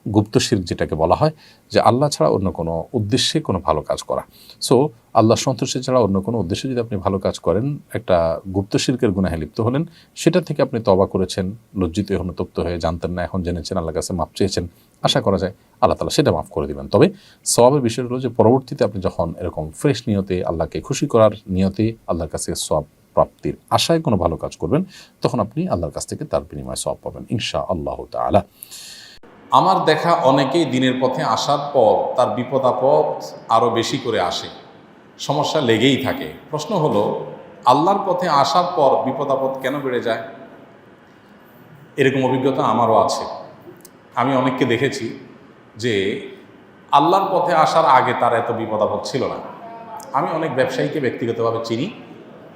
গুপ্ত শিরক যেটাকে বলা হয়, যে আল্লাহ ছাড়া অন্য কোনো উদ্দেশ্যে কোনো ভালো কাজ করা। সো আল্লাহ সন্তুষ্টি ছাড়া অন্য কোনো উদ্দেশ্যে যদি আপনি ভালো কাজ করেন, একটা গুপ্ত শিরকের গুনাহে লিপ্ত হলেন, সেটা থেকে আপনি তওবা করেছেন, লজ্জিত অনুতপ্ত হয়ে, জানতেন না এখন জেনেছেন, আল্লাহর কাছে মাপ চেয়েছেন, আশা করা যায় আল্লাহ তাআলা সেটা মাফ করে দিবেন। তবে সওয়াবের বিষয় হলো যে পরবর্তীতে আপনি যখন এরকম ফ্রেশ নিয়তে, আল্লাহকে খুশি করার নিয়তে, আল্লাহর কাছে সওয়াব প্রাপ্তির আশায় কোনো ভালো কাজ করবেন, তখন আপনি আল্লাহর কাছ থেকে তার বিনিময়ে সওয়াব পাবেন ইনশাআল্লাহ তাআলা। আমার দেখা অনেকেই দিনের পথে আসার পর তার বিপদ আপদ আরও বেশি করে আসে, সমস্যা লেগেই থাকে। প্রশ্ন হলো, আল্লাহর পথে আসার পর বিপদ আপদ কেন বেড়ে যায়? এরকম অভিজ্ঞতা আমারও আছে। আমি অনেককে দেখেছি যে আল্লাহর পথে আসার আগে তার এত বিপদ আপদ ছিল না। আমি অনেক ব্যবসায়ীকে ব্যক্তিগতভাবে চিনি,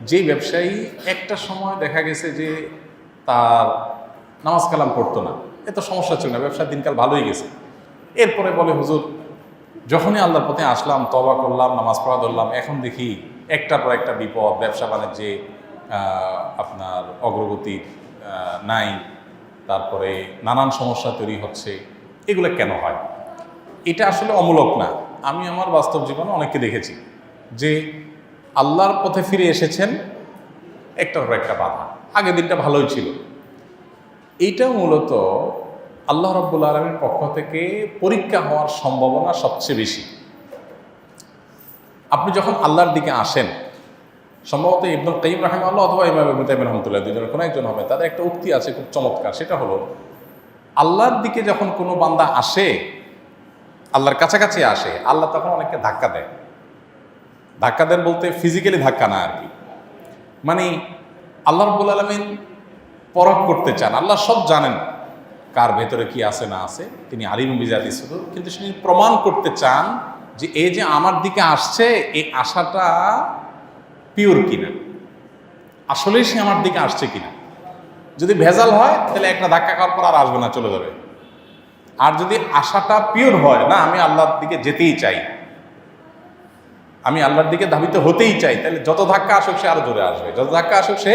যে ব্যবসায়ী একটা সময় দেখা গেছে যে তার নামাজ কালাম পড়তো না, এত সমস্যা ছিল না, ব্যবসার দিনকাল ভালোই গেছে। এরপরে বলে, হুজুর যখনই আল্লাহর পথে আসলাম, তওবা করলাম, নামাজ পড়া ধরলাম, এখন দেখি একটার পর একটা বিপদ, ব্যবসা বাণিজ্যে আপনার অগ্রগতি নাই, তারপরে নানান সমস্যা তৈরি হচ্ছে। এগুলো কেন হয়? এটা আসলে অমূলক না। আমি আমার বাস্তব জীবনে অনেককে দেখেছি যে আল্লাহর পথে ফিরে এসেছেন, একটার পর একটা বাধা, আগের দিনটা ভালোই ছিল। এইটা মূলত আল্লাহ রাব্বুল আলামিনের পক্ষ থেকে পরীক্ষা হওয়ার সম্ভাবনা সবচেয়ে বেশি। আপনি যখন আল্লাহর দিকে আসেন, সম্ভবত ইবনুল কাইয়িম রাহিমাহুল্লাহ অথবা ইমাম ইবনে তাইমিয়া রাহমাতুল্লাহ, দুজনের কোনো একজন হবে, তাদের একটা উক্তি আছে খুব চমৎকার। সেটা হলো, আল্লাহর দিকে যখন কোনো বান্দা আসে, আল্লাহর কাছাকাছি আসে, আল্লাহ তখন অনেককে ধাক্কা দেয়। ধাক্কা দেন বলতে ফিজিক্যালি ধাক্কা না আর কি, মানে আল্লাহ রাব্বুল আলামিন পরখ করতে চান। আল্লাহ সব জানেন কার ভেতরে কি আছে না আছে, তিনি আলিম বিজাতি সুদূর, কিন্তু তিনি প্রমাণ করতে চান যে এই যে আমার দিকে আসছে, এই আশাটা পিওর কিনা, আসলেই সে আমার দিকে আসছে কিনা। যদি ভেজাল হয় তাহলে একটা ধাক্কা খাওয়ার পর আর আসবে না, চলে যাবে। আর যদি আশাটা পিওর হয়, না আমি আল্লাহর দিকে যেতেই চাই, আমি আল্লাহর দিকে ধাবিত হতেই চাই, তাহলে যত ধাক্কা আসুক সে আরো জোরে আসবে, যত ধাক্কা আসুক সে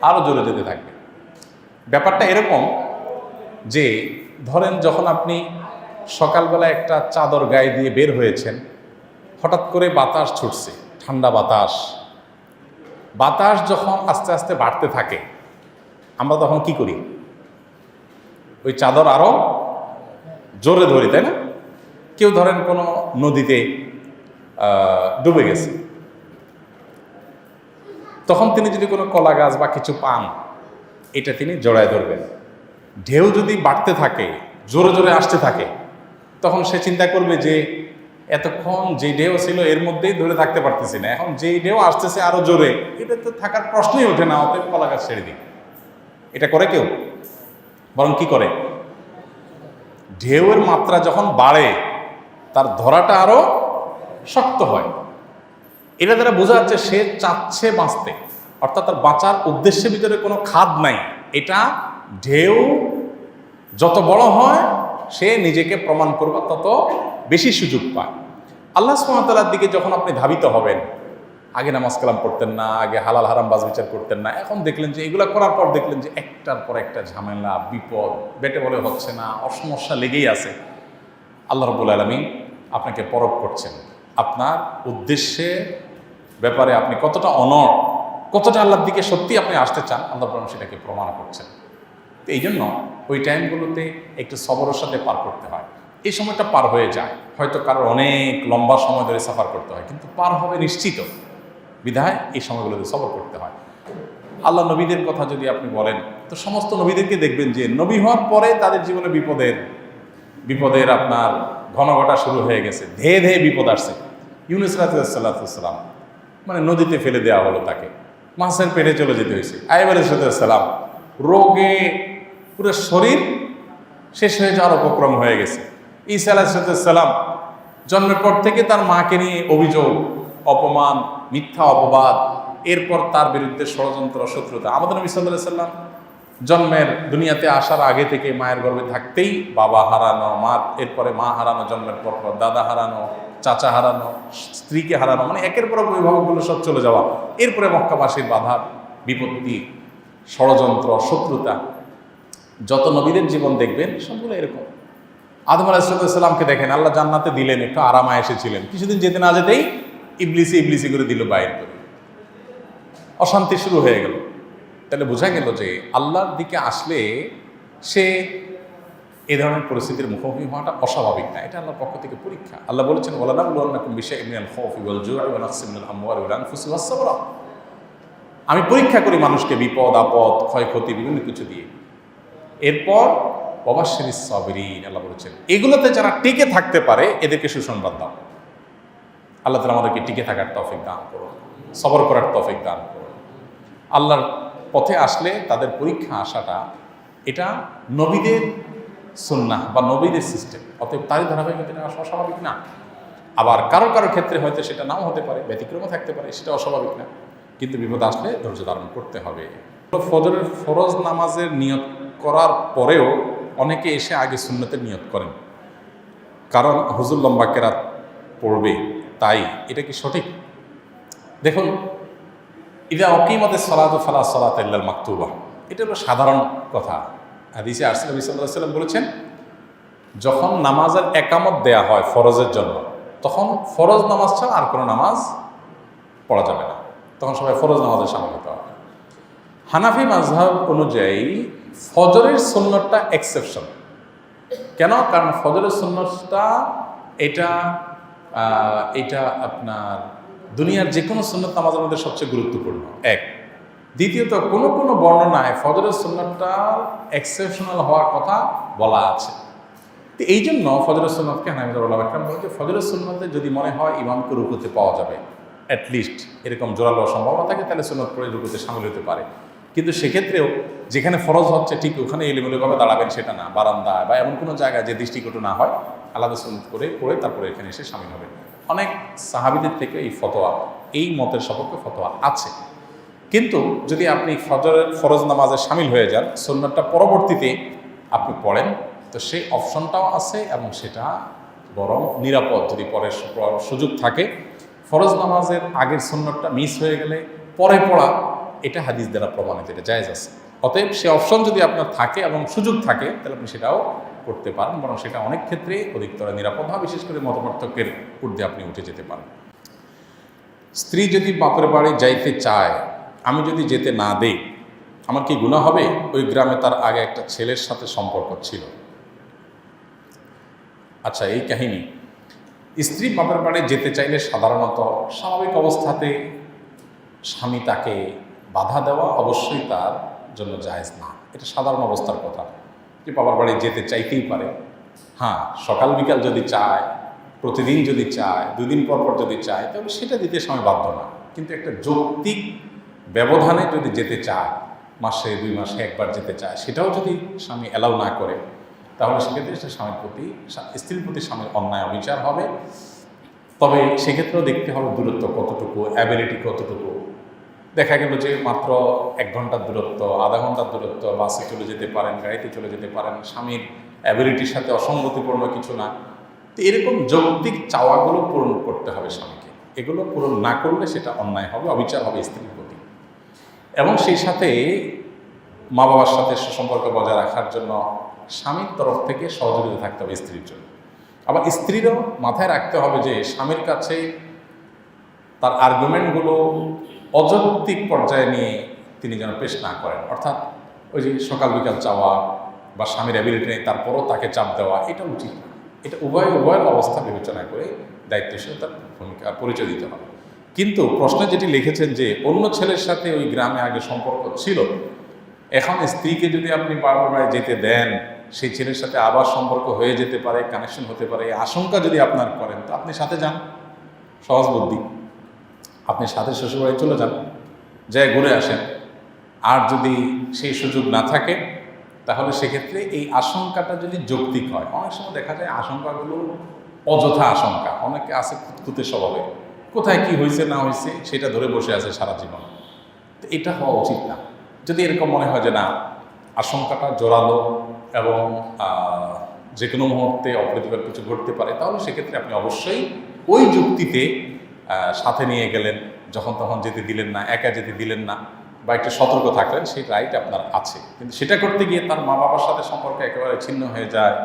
আরো জোরে যেতে থাকবে। ব্যাপারটা এরকম যে ধরেন যখন আপনি সকালবেলা একটা চাদর গায়ে দিয়ে বের হয়েছেন, হঠাৎ করে বাতাস ছুটছে, ঠান্ডা বাতাস। বাতাস যখন আস্তে আস্তে বাড়তে থাকে, আমরা তখন কি করি? ওই চাদর আরো জোরে ধরি, তাই না? কেউ ধরেন কোনো নদীতে ডুবে গেছে, তখন তিনি যদি কোনো কলা গাছ বা কিছু পান, এটা তিনি জড়ায় ধরবেন। ঢেউ যদি বাড়তে থাকে, জোরে জোরে আসতে থাকে, তখন সে চিন্তা করবে যে এতক্ষণ যে ঢেউ ছিল এর মধ্যেই ধরে থাকতে পারতেছি না, এখন যেই ঢেউ আসতেছে আরো জোরে, এটা তো থাকার প্রশ্নই ওঠে না, অতএব কলা গাছ ছেড়ে দিই। এটা করে কেউ? বরং কি করে, ঢেউয়ের মাত্রা যখন বাড়ে তার ধরাটা আরো শক্ত হয়। এটা দ্বারা বোঝা যাচ্ছে সে চাচ্ছে বাঁচতে, অর্থাৎ তার বাঁচার উদ্দেশ্যের ভিতরে কোনো খাদ নাই। এটা ঢেউ যত বড় হয় সে নিজেকে প্রমাণ করবে তত বেশি সুযোগ পায়। আল্লাহ সুবহানাহু ওয়া তাআলার দিকে যখন আপনি ধাবিত হবেন, আগে নামাজ কালাম পড়তেন না, আগে হালাল হারাম বাজ বিচার করতেন না, এখন দেখলেন যে এগুলো করার পর দেখলেন যে একটার পর একটা ঝামেলা, বিপদ, বেটে বলে হচ্ছে না, অসমস্যা লেগেই আছে। আল্লাহ রাব্বুল আলামিন আপনাকে পরখ করছেন, আপনার উদ্দেশ্যের ব্যাপারে আপনি কতটা অনড়, কতটা আল্লাহর দিকে সত্যি আপনি আসতে চান, আল্লাহ রাব্বুল সেটাকে প্রমাণ করছেন। তো এই জন্য ওই টাইমগুলোতে একটু সবরের সাথে পার করতে হয়। এই সময়টা পার হয়ে যায়, হয়তো কারোর অনেক লম্বা সময় ধরে সাফার করতে হয়, কিন্তু পার হবে নিশ্চিত। বিধায় এই সময়গুলোতে সবর করতে হয়। আল্লাহ নবীদের কথা যদি আপনি বলেন, তো সমস্ত নবীদেরকে দেখবেন যে নবী হওয়ার পরে তাদের জীবনে বিপদের আপনার ঘন ঘটা শুরু হয়ে গেছে, ধেয়ে ধেয়ে বিপদ আসছে। ইউনূস আলাইহিসসালাম মানে নদীতে ফেলে দেওয়া হলো, তাকে মাছের পেটে চলে যেতে হয়েছে। আইয়ুব আলাইহিসসালাম রোগে পুরো শরীর শেষ হয়ে যাওয়ার উপক্রম হয়ে গেছে। ঈসা আলাইহিসসালাম জন্মের পর থেকে তার মাকে নিয়ে অভিযোগ, অপমান, মিথ্যা অপবাদ, এরপর তার বিরুদ্ধে ষড়যন্ত্র, শত্রুতা। আমাদের নবী সাল্লাল্লাহু আলাইহি ওয়াসাল্লাম জন্মের দুনিয়াতে আসার আগে থেকে মায়ের গর্ভে থাকতেই বাবা হারানো, এরপরে মা হারানো, জন্মের পর পর দাদা হারানো, চাচা হারানো, স্ত্রীকে হারানো, মানে একের পর এক অভিভাবকগুলো সব চলে যাওয়া, এরপরে মক্কাবাসীর বাধা বিপত্তি, ষড়যন্ত্র, শত্রুতা। যত নবীদের জীবন দেখবেন সবগুলো এরকম। আদম আলাইহিস সালামকে দেখেন, আল্লাহ জান্নাতে দিলেন, একটু আরামায় এসেছিলেন, কিছুদিন যেতে না যেতেই ইবলিসি করে দিল বাইর করে, অশান্তি শুরু হয়ে গেল। তাহলে বোঝা গেল যে আল্লাহর দিকে আসলে সে এ ধরনের পরিস্থিতির মুখোমুখি হওয়াটা অস্বাভাবিক না, এটা আল্লাহর পক্ষ থেকে পরীক্ষা। আল্লাহ বলেছেন, ওয়ালানাবলুওয়ান্নাকুম বিশাইইন মিনাল খাউফি ওয়াল জু'i ওয়া নাকসিম মিনাল আমওয়ালি ওয়াল আনফুসি ওয়াস সামারাত। আমি পরীক্ষা করি মানুষকে বিপদ আপদ, ক্ষয়ক্ষতি, বিভিন্ন কিছু দিয়ে। এরপর ওয়াবাশশিরিস সাবিরিন, আল্লাহ বলেছেন এগুলোতে যারা টিকে থাকতে পারে এদেরকে সুসংবাদ দাও। আল্লাহ তাআলা আমাদেরকে টিকে থাকার তৌফিক দান করুন, সবর করার তৌফিক দান করুন। আল্লাহর পথে আসলে তাদের পরীক্ষা আসাটা এটা নবীদের সুন্নাহ বা নবীদের সিস্টেম, অতএব তারই ধারাবাহিকতা আসা অস্বাভাবিক না। আবার কারো কারো ক্ষেত্রে হয়তো সেটা নাও হতে পারে, ব্যতিক্রমও থাকতে পারে, সেটা অস্বাভাবিক না, কিন্তু বিপদ আসলে ধৈর্য ধারণ করতে হবে। ফজরের ফরজ নামাজের নিয়ত করার পরেও অনেকে এসে আগে সুন্নতের নিয়ত করেন, কারণ হুজুর লম্বা কেরাত পড়বে, তাই এটা কি সঠিক? দেখুন, ইদা অকিমাতিস সালাতু ফালা সালাতা ইল্লাল মাকতুবা, এটা হলো সাধারণ কথা। হাদিসে আসছে, নবী সাল্লাল্লাহু আলাইহি ওয়াসাল্লাম বলেছেন, যখন নামাজের একামত দেয়া হয় ফরজের জন্য, তখন ফরজ নামাজ ছাড়া আর কোনো নামাজ পড়া যাবে না, তখন সবাই ফরজ নামাজে শামিল হতে হবে। হানাফি মাযহাব অনুযায়ী ফজরের সুন্নতটা এক্সেপশন। কেন? কারণ ফজরের সুন্নতটা এটা আপনার দুনিয়ার যে কোনো সুন্নত নামাজের মধ্যে সবচেয়ে গুরুত্বপূর্ণ, এক। দ্বিতীয়ত, কোনো কোনো বর্ণনায় ফজরের সুন্নতটা এক্সেপশনাল হওয়ার কথা বলা আছে। তো এই জন্য ফজরের সুন্নতকে হানাফি ওলামা একরাম বলেন যে ফজরের সুন্নতে যদি মনে হয় ইমামকে রুকুতে পাওয়া যাবে, অ্যাটলিস্ট এরকম জোরালো সম্ভাবনা থাকে, তাহলে সুন্নত পড়ে রুকুতে শামিল হতে পারে। কিন্তু সেক্ষেত্রেও যেখানে ফরজ হচ্ছে ঠিক ওখানে এলোমেলোভাবে দাঁড়াবেন সেটা না, বারান্দায় বা এমন কোনো জায়গায় যে দৃষ্টিকটু না হয়, আলাদা সুন্নত করে পড়ে তারপরে এখানে এসে শামিল হবে। অনেক সাহাবীদের থেকে এই ফতোয়া, এই মতের সপক্ষে ফতোয়া আছে। কিন্তু যদি আপনি ফরজ নামাজে শামিল হয়ে যান, সুন্নতটা পরবর্তীতে আপনি পড়েন, তো সেই অপশনটাও আছে এবং সেটা বরং নিরাপদ। যদি পরে সুযোগ থাকে, ফরজ নামাজের আগের সুন্নতটা মিস হয়ে গেলে পরে পড়া, এটা হাদিস দ্বারা প্রমাণিত, এটা জায়েজ আছে। অতএব সে অপশন যদি আপনার থাকে এবং সুযোগ থাকে, তাহলে আপনি সেটাও করতে পারেন, বরং সেটা অনেক ক্ষেত্রে অধিকতর নিরাপদ হয়, বিশেষ করে মতপার্থক্যের ঊর্ধ্বে আপনি উঠে যেতে পারেন। স্ত্রী যদি বাপের বাড়ি যাইতে চায়, আমি যদি যেতে না দেই, আমার কি গুনাহ হবে? ওই গ্রামে তার আগে একটা ছেলের সাথে সম্পর্ক ছিল। আচ্ছা, এই কাহিনী, স্ত্রী বাপের বাড়ি যেতে চাইলে সাধারণত স্বাভাবিক অবস্থাতে স্বামী তাকে বাধা দেওয়া অবশ্যই তার জন্য জায়েজ না। এটা সাধারণ অবস্থার কথা, যে বাবার বাড়ি যেতে চাইতেই পারে। হ্যাঁ, সকাল বিকাল যদি চায়, প্রতিদিন যদি চায়, 2 দিন পর পর যদি চায়, তাহলে সেটা দিতে স্বামী বাধ্য না। কিন্তু একটা যৌক্তিক ব্যবধানে যদি যেতে চায়, মাসে 2 মাসে একবার যেতে চায়, সেটাও যদি স্বামী অ্যালাউ না করে, তাহলে সেক্ষেত্রে সে স্ত্রীর প্রতি স্বামীর অন্যায় অবিচার হবে। তবে সেক্ষেত্রেও দেখতে হবে দূরত্ব কতটুকু, অ্যাবিলিটি কতটুকু। দেখা গেল যে মাত্র 1 ঘন্টার দূরত্ব, আধা ঘন্টার দূরত্ব, বাসে চলে যেতে পারেন, গাড়িতে চলে যেতে পারেন, স্বামীর অ্যাবিলিটির সাথে অসঙ্গতিপূর্ণ কিছু না। তো এরকম যৌক্তিক চাওয়াগুলো পূরণ করতে হবে স্বামীকে। এগুলো পূরণ না করলে সেটা অন্যায় হবে, অবিচার হবে স্ত্রীর প্রতি। এবং সেই সাথে মা বাবার সাথে সুসম্পর্ক বজায় রাখার জন্য স্বামীর তরফ থেকে সহযোগিতা থাকতে হবে স্ত্রীর জন্য। আবার স্ত্রীরও মাথায় রাখতে হবে যে স্বামীর কাছে তার আর্গুমেন্টগুলো অযৌক্তিক পর্যায়ে নিয়ে তিনি যেন পেশ না করেন। অর্থাৎ ওই যে সকাল বিকাল চাওয়া বা স্বামীর অ্যাবিলিটি নেই তারপরও তাকে চাপ দেওয়া, এটা উচিত না। এটা উভয়ের অবস্থা বিবেচনা করে দায়িত্বশীলতার ভূমিকা পরিচয় দিতে হবে। কিন্তু প্রশ্নে যেটি লিখেছেন যে অন্য ছেলের সাথে ওই গ্রামে আগে সম্পর্ক ছিল, এখন স্ত্রীকে যদি আপনি বারবার যেতে দেন, সেই ছেলের সাথে আবার সম্পর্ক হয়ে যেতে পারে, কানেকশন হতে পারে, এই আশঙ্কা যদি আপনার করেন, তো আপনি সাথে যান। সহজ বুদ্ধি, আপনি সাথে শ্বশুরবাড়ি চলে যান, যায় ঘুরে আসেন। আর যদি সেই সুযোগ না থাকে, তাহলে সেক্ষেত্রে এই আশঙ্কাটা যদি যৌক্তিক হয়, অনেক সময় দেখা যায় আশঙ্কাগুলো অযথা আশঙ্কা, অনেকে আছে খুঁতখুঁতে স্বভাবে, কোথায় কি হয়েছে না হয়েছে সেটা ধরে বসে আছে সারা জীবন। তো এটা হওয়া উচিত না। যদি এরকম মনে হয় যে না, আশঙ্কাটা জোরালো এবং যে কোনো মুহূর্তে অপ্রীতিকর কিছু ঘটতে পারে, তাহলে সেক্ষেত্রে আপনি অবশ্যই ওই যুক্তিতে সাথে নিয়ে গেলেন, যখন তখন যেতে দিলেন না, একা যেতে দিলেন না, বা একটু সতর্ক থাকলেন, সেই রাইট আপনার আছে। কিন্তু সেটা করতে গিয়ে তার মা বাবার সাথে সম্পর্ক একেবারে ছিন্ন হয়ে যায়,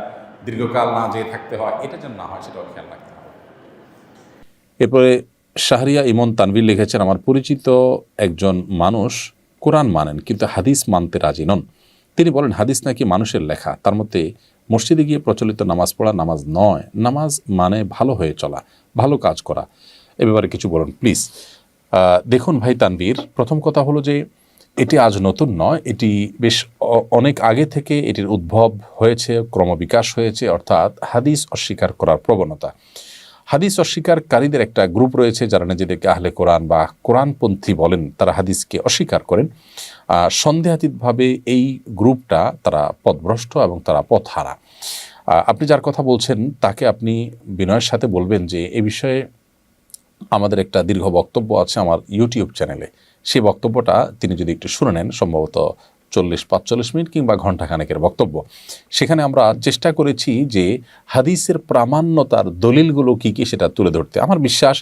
দীর্ঘকাল না যেয়ে থাকতে হয়, এটা যেন না হয় সেটাও খেয়াল রাখতে হবে। এরপরে শাহরিয়া ইমন তানভীর লিখেছেন, আমার পরিচিত একজন মানুষ কোরআন মানেন কিন্তু হাদিস মানতে রাজি নন। তিনি বলেন হাদিস নাকি মানুষের লেখা, তার মধ্যে মসজিদে গিয়ে প্রচলিত নামাজ পড়া নামাজ নয়, নামাজ মানে ভালো হয়ে চলা, ভালো কাজ করা। এ ব্যাপারে কিছু বলুন প্লিজ। দেখুন ভাই তানভীর, প্রথম কথা হলো যে এটি আজ নতুন নয়, এটি বেশ অনেক আগে থেকে এটির উদ্ভব হয়েছে, ক্রমবিকাশ হয়েছে, অর্থাৎ হাদিস অস্বীকার করার প্রবণতা। হাদিস অস্বীকারীদের একটা গ্রুপ রয়েছে যারা নিজেদেরকে আহলে কোরআন বা কোরআনপন্থী বলেন, তারা হাদিসকে অস্বীকার করেন। সন্দেহাতীতভাবে এই গ্রুপটা তারা পথভ্রষ্ট এবং তারা পথহারা। আপনি যার কথা বলছেন তাকে আপনি বিনয়ের সাথে বলবেন যে এ বিষয়ে আমাদের একটা দীর্ঘ বক্তব্য আছে আমার ইউটিউব চ্যানেলে, সেই বক্তব্যটা তিনি যদি একটু শুনে নেন, সম্ভবত 40-45 মিনিট কিংবা ঘণ্টাখানেকের বক্তব্য। সেখানে আমরা চেষ্টা করেছি যে হাদিসের প্রামাণ্যতার দলিলগুলো কী কী সেটা তুলে ধরতে। আমার বিশ্বাস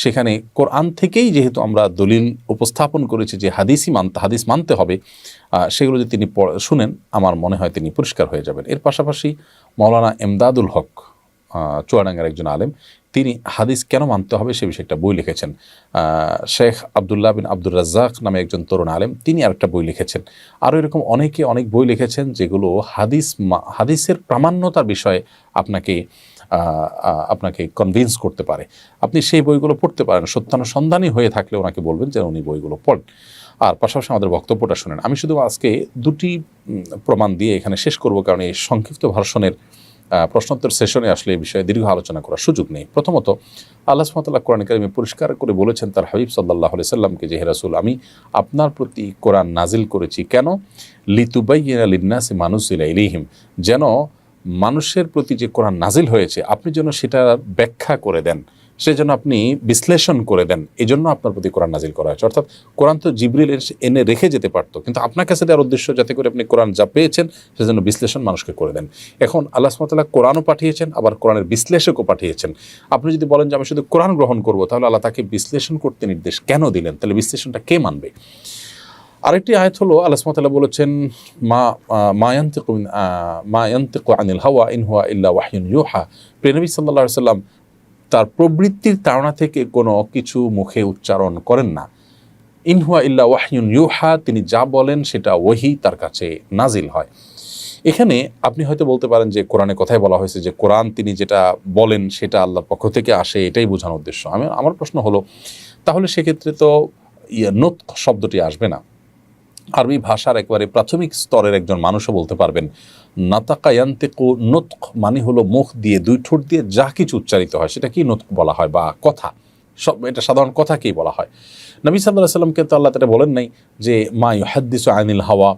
সেখানে কোরআন থেকেই যেহেতু আমরা দলিল উপস্থাপন করেছি যে হাদিস মানতে হবে, সেগুলো যদি তিনি শুনেন, আমার মনে হয় তিনি পরিষ্কার হয়ে যাবেন। এর পাশাপাশি মাওলানা এমদাদুল হক, চুয়াডাঙ্গার একজন আলেম, তিনি হাদিস কেন মানতে হবে সে বিষয়ে একটা বই লিখেছেন। শেখ আবদুল্লাহ বিন আব্দুর রাজ্জাক নামে একজন তরুণ আলেম, তিনি আরেকটা বই লিখেছেন। আরও এরকম অনেকে অনেক বই লিখেছেন যেগুলো হাদিসের প্রামাণ্যতার বিষয়ে আপনাকে কনভিন্স করতে পারে। আপনি সেই বইগুলো পড়তে পারেন, সত্যানুসন্ধানী হয়ে থাকলে ওনাকে বলবেন যে উনি বইগুলো পড়েন। আর পাশাপাশি আমাদের বক্তব্যটা শুনেন। আমি শুধু আজকে দুটি প্রমাণ দিয়ে এখানে শেষ করব, কারণ এই সংক্ষিপ্ত ভার্সনের প্রশ্নোত্তর সেশনে আসলে এই বিষয়ে দীর্ঘ আলোচনা করার সুযোগ নেই। প্রথমত, আল্লাহ সুবহানাহু ওয়া তাআলা কোরআন কারিমে পরিষ্কার করে বলেছেন তার হাবিব সাল্লাল্লাহু আলাইহি সাল্লামকে যে হে রাসূল, আমি আপনার প্রতি কোরআন নাজিল করেছি কেন? লিতুবাইয়িনা লিন-নাসি মা নুজিলা ইলাইহিম, যেন মানুষের প্রতি যে কোরআন নাজিল হয়েছে আপনি যেন সেটা ব্যাখ্যা করে দেন, সেজন্য আপনি বিশ্লেষণ করে দেন, এই জন্য আপনার প্রতি কোরআন নাজিল করা হয়েছে। অর্থাৎ কোরআন তো জিবরিল এনে রেখে যেতে পারতো, কিন্তু আপনার কাছে দেওয়ার উদ্দেশ্য যাতে করে আপনি কোরআন যা পেয়েছেন সেজন্য বিশ্লেষণ মানুষকে করে দেন। এখন আল্লাহ সুবহানাহু ওয়া তাআলা কোরআনও পাঠিয়েছেন, আবার কোরআনের বিশ্লেষকও পাঠিয়েছেন। আপনি যদি বলেন যে আমি শুধু কোরআন গ্রহণ করব, তাহলে আল্লাহ তাকে বিশ্লেষণ করতে নির্দেশ কেন দিলেন? তাহলে বিশ্লেষণটা কে মানবে? আরেকটি আয়াত হলো আল্লাহ সুবহানাহু ওয়া তাআলা বলেছেন মা ইয়ানতিকু আনিল হাওয়া ইন হুয়া ইল্লা ওয়াহয়ুন ইউহা। প্রিয় নবী সাল্লাল্লাহু আলাইহি ওয়াসাল্লাম তার প্রবৃত্তির তাড়না থেকে কোনো কিছু মুখে উচ্চারণ করেন না। ইন হুয়া ইল্লা ওয়াহয়ুন ইউহা, তিনি যা বলেন সেটা ওহী তার কাছে নাজিল হয়। এখানে আপনি হয়তো বলতে পারেন যে কোরআনে কথাই বলা হয়েছে যে কোরআন তিনি যেটা বলেন সেটা আল্লাহর পক্ষ থেকে আসে, এটাই বোঝানোর উদ্দেশ্য। আমার প্রশ্ন হলো, তাহলে সেক্ষেত্রে তো নুতক শব্দটি আসবে না। আরবি ভাষার একেবারে প্রাথমিক স্তরের একজন মানুষও বলতে পারবেন নাতাকা ইয়ান্তিকু, নুতক মানে হলো মুখ দিয়ে, দুই ঠোঁট দিয়ে যা কিছু উচ্চারিত হয় সেটা কি নুতক বলা হয়, বা কথা, সব এটা সাধারণ কথাকেই বলা হয়। নবী সাল্লাল্লাহু আলাইহি ওয়াসাল্লামকে তো আল্লাহ তাআলা বলেন নাই যে মা ইউহাদ্দিসু আনিল হাওয়া,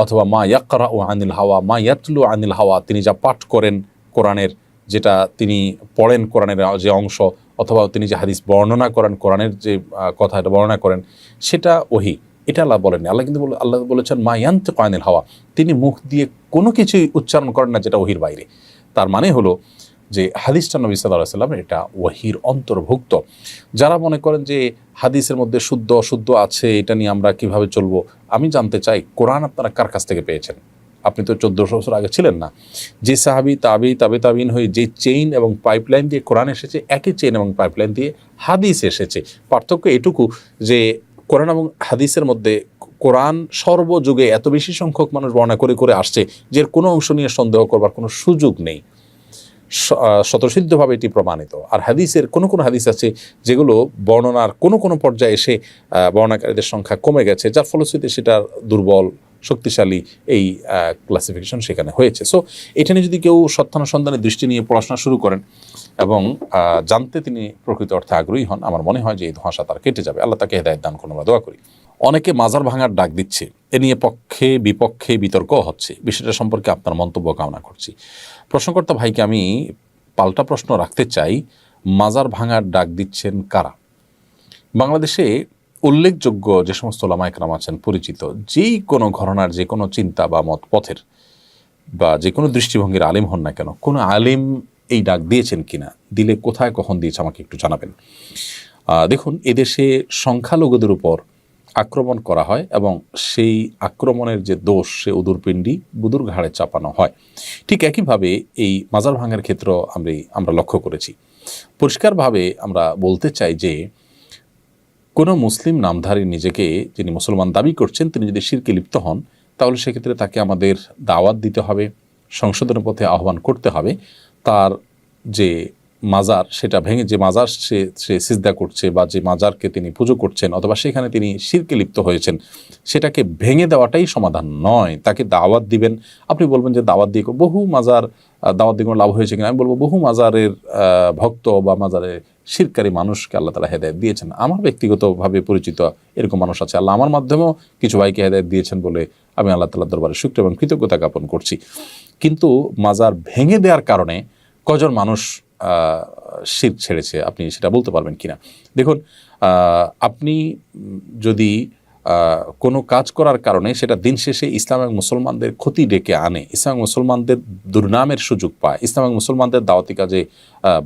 অথবা মা ইয়াকরাউ আনিল হাওয়া, মা ইয়াতলু আনিল হাওয়া, তিনি যা পাঠ করেন কোরআনের, যেটা তিনি পড়েন কোরআনের যে অংশ, অথবা তিনি যে হাদিস বর্ণনা করেন কোরআনের যে কথা এটা বর্ণনা করেন সেটা ওহী, এটা আল্লাহ বলেননি। আল্লাহ কিন্তু আল্লাহ বলেছেন মা ইয়ানতিকু আনিল হাওয়া, তিনি মুখ দিয়ে কোনো কিছুই উচ্চারণ করেন না যেটা ওহীর বাইরে। তার মানে হলো যে হাদিসটা নবী সাল্লাল্লাহু আলাইহি ওয়াসাল্লাম এটা ওহীর অন্তর্ভুক্ত। যারা মনে করেন যে হাদিসের মধ্যে শুদ্ধ অশুদ্ধ আছে, এটা নিয়ে আমরা কিভাবে চলবো, আমি জানতে চাই কোরআন আপনারা কার কাছ থেকে পেয়েছেন? আপনি তো 1400 বছর আগে ছিলেন না। যে সাহাবী তাবে তাবিন হয়ে যে চেইন এবং পাইপলাইন দিয়ে কোরআন এসেছে, একই চেইন এবং পাইপলাইন দিয়ে হাদিস এসেছে। পার্থক্য এটুকু যে কোরআন এবং হাদিসের মধ্যে কোরআন সর্বযুগে এত বেশি সংখ্যক মানুষ বর্ণনা করে করে আসছে যে এর কোনো অংশ নিয়ে সন্দেহ করবার কোনো সুযোগ নেই, স্বতঃসিদ্ধভাবে এটি প্রমাণিত। আর হাদিসের কোনো কোনো হাদিস আছে যেগুলো বর্ণনার কোনো পর্যায়ে এসে বর্ণনাকারীদের সংখ্যা কমে গেছে, যার ফলশ্রুতিতে সেটা দুর্বল শক্তিশালী এই ক্লাসিফিকেশন সেখানে হয়েছে। সো এটা নিয়ে যদি কেউ সত্যানুসন্ধানের দৃষ্টি নিয়ে পড়াশোনা শুরু করেন এবং জানতে তিনি প্রকৃত অর্থে আগ্রহী হন, আমার মনে হয় যে এই ধোঁয়াশা তার কেটে যাবে। আল্লাহ তাকে হেদায়েত দান করুন, আমরা দোয়া করি। অনেকে মাজার ভাঙার ডাক দিচ্ছে, এ নিয়ে পক্ষে বিপক্ষে বিতর্ক হচ্ছে, বিষয়টা সম্পর্কে আপনার মন্তব্য কামনা করছি। প্রশ্নকর্তা ভাইকে আমি পাল্টা প্রশ্ন রাখতে চাই, মাজার ভাঙার ডাক দিচ্ছেন কারা? বাংলাদেশে উল্লেখযোগ্য যে সমস্ত ওলামা একরাম আছেন পরিচিত, যেই কোনো ঘরানার যে কোনো চিন্তা বা মত পথের বা যে কোনো দৃষ্টিভঙ্গির আলিম হন না কেন, কোনো আলিম এই ডাক দিয়েছেন কিনা, দিলে কোথায় কখন দিয়েছে আমাকে একটু জানাবেন। দেখুন, এদেশে সংখ্যালঘুদের উপর আক্রমণ করা হয় এবং সেই আক্রমণের যে দোষ সে উদুরপিণ্ডি বুদুর ঘাড়ে চাপানো হয়। ঠিক একইভাবে এই মাজার ভাঙার ক্ষেত্র আমরা লক্ষ্য করেছি। পরিষ্কারভাবে আমরা বলতে চাই যে কোনো মুসলিম নামধারী নিজেকে যিনি মুসলমান দাবি করছেন, তিনি যদি শিরকে লিপ্ত হন, তাহলে সেক্ষেত্রে তাকে আমাদের দাওয়াত দিতে হবে, সংশোধনের পথে আহ্বান করতে হবে। তার যে মাজার, সেটা ভেঙে, যে মাজার সে সিজদা করছে বা যে মাজারকে তিনি পুজো করছেন অথবা সেখানে তিনি শিরকে লিপ্ত হয়েছেন, সেটাকে ভেঙে দেওয়াটাই সমাধান নয়। তাকে দাওয়াত দিবেন। আপনি বলবেন যে দাওয়াত দিয়ে বহু মাজার দাওয়াত দিয়ে কোনো লাভ হয়েছে কিনা, আমি বলবো বহু মাজারের ভক্ত বা মাজারের শিরকারী মানুষকে আল্লাহ তাআলা হেদায়েত দিয়েছেন। আমার ব্যক্তিগতভাবে পরিচিত এরকম মানুষ আছে, আল্লাহ আমার মাধ্যমেও কিছু ভাইকে হেদায়েত দিয়েছেন বলে আমি আল্লাহ তাআলার দরবারে শুকর এবং কৃতজ্ঞতা জ্ঞাপন করছি। কিন্তু মাজার ভেঙে দেওয়ার কারণে কজন মানুষ শিরক ছেড়েছে আপনি সেটা বলতে পারবেন কিনা? দেখুন, আপনি যদি কোনো কাজ করার কারণে সেটা দিন শেষে ইসলাম এবং মুসলমানদের ক্ষতি ডেকে আনে, ইসলাম এবং মুসলমানদের দুর্নামের সুযোগ পায়, ইসলাম এবং মুসলমানদের দাওয়াতি কাজে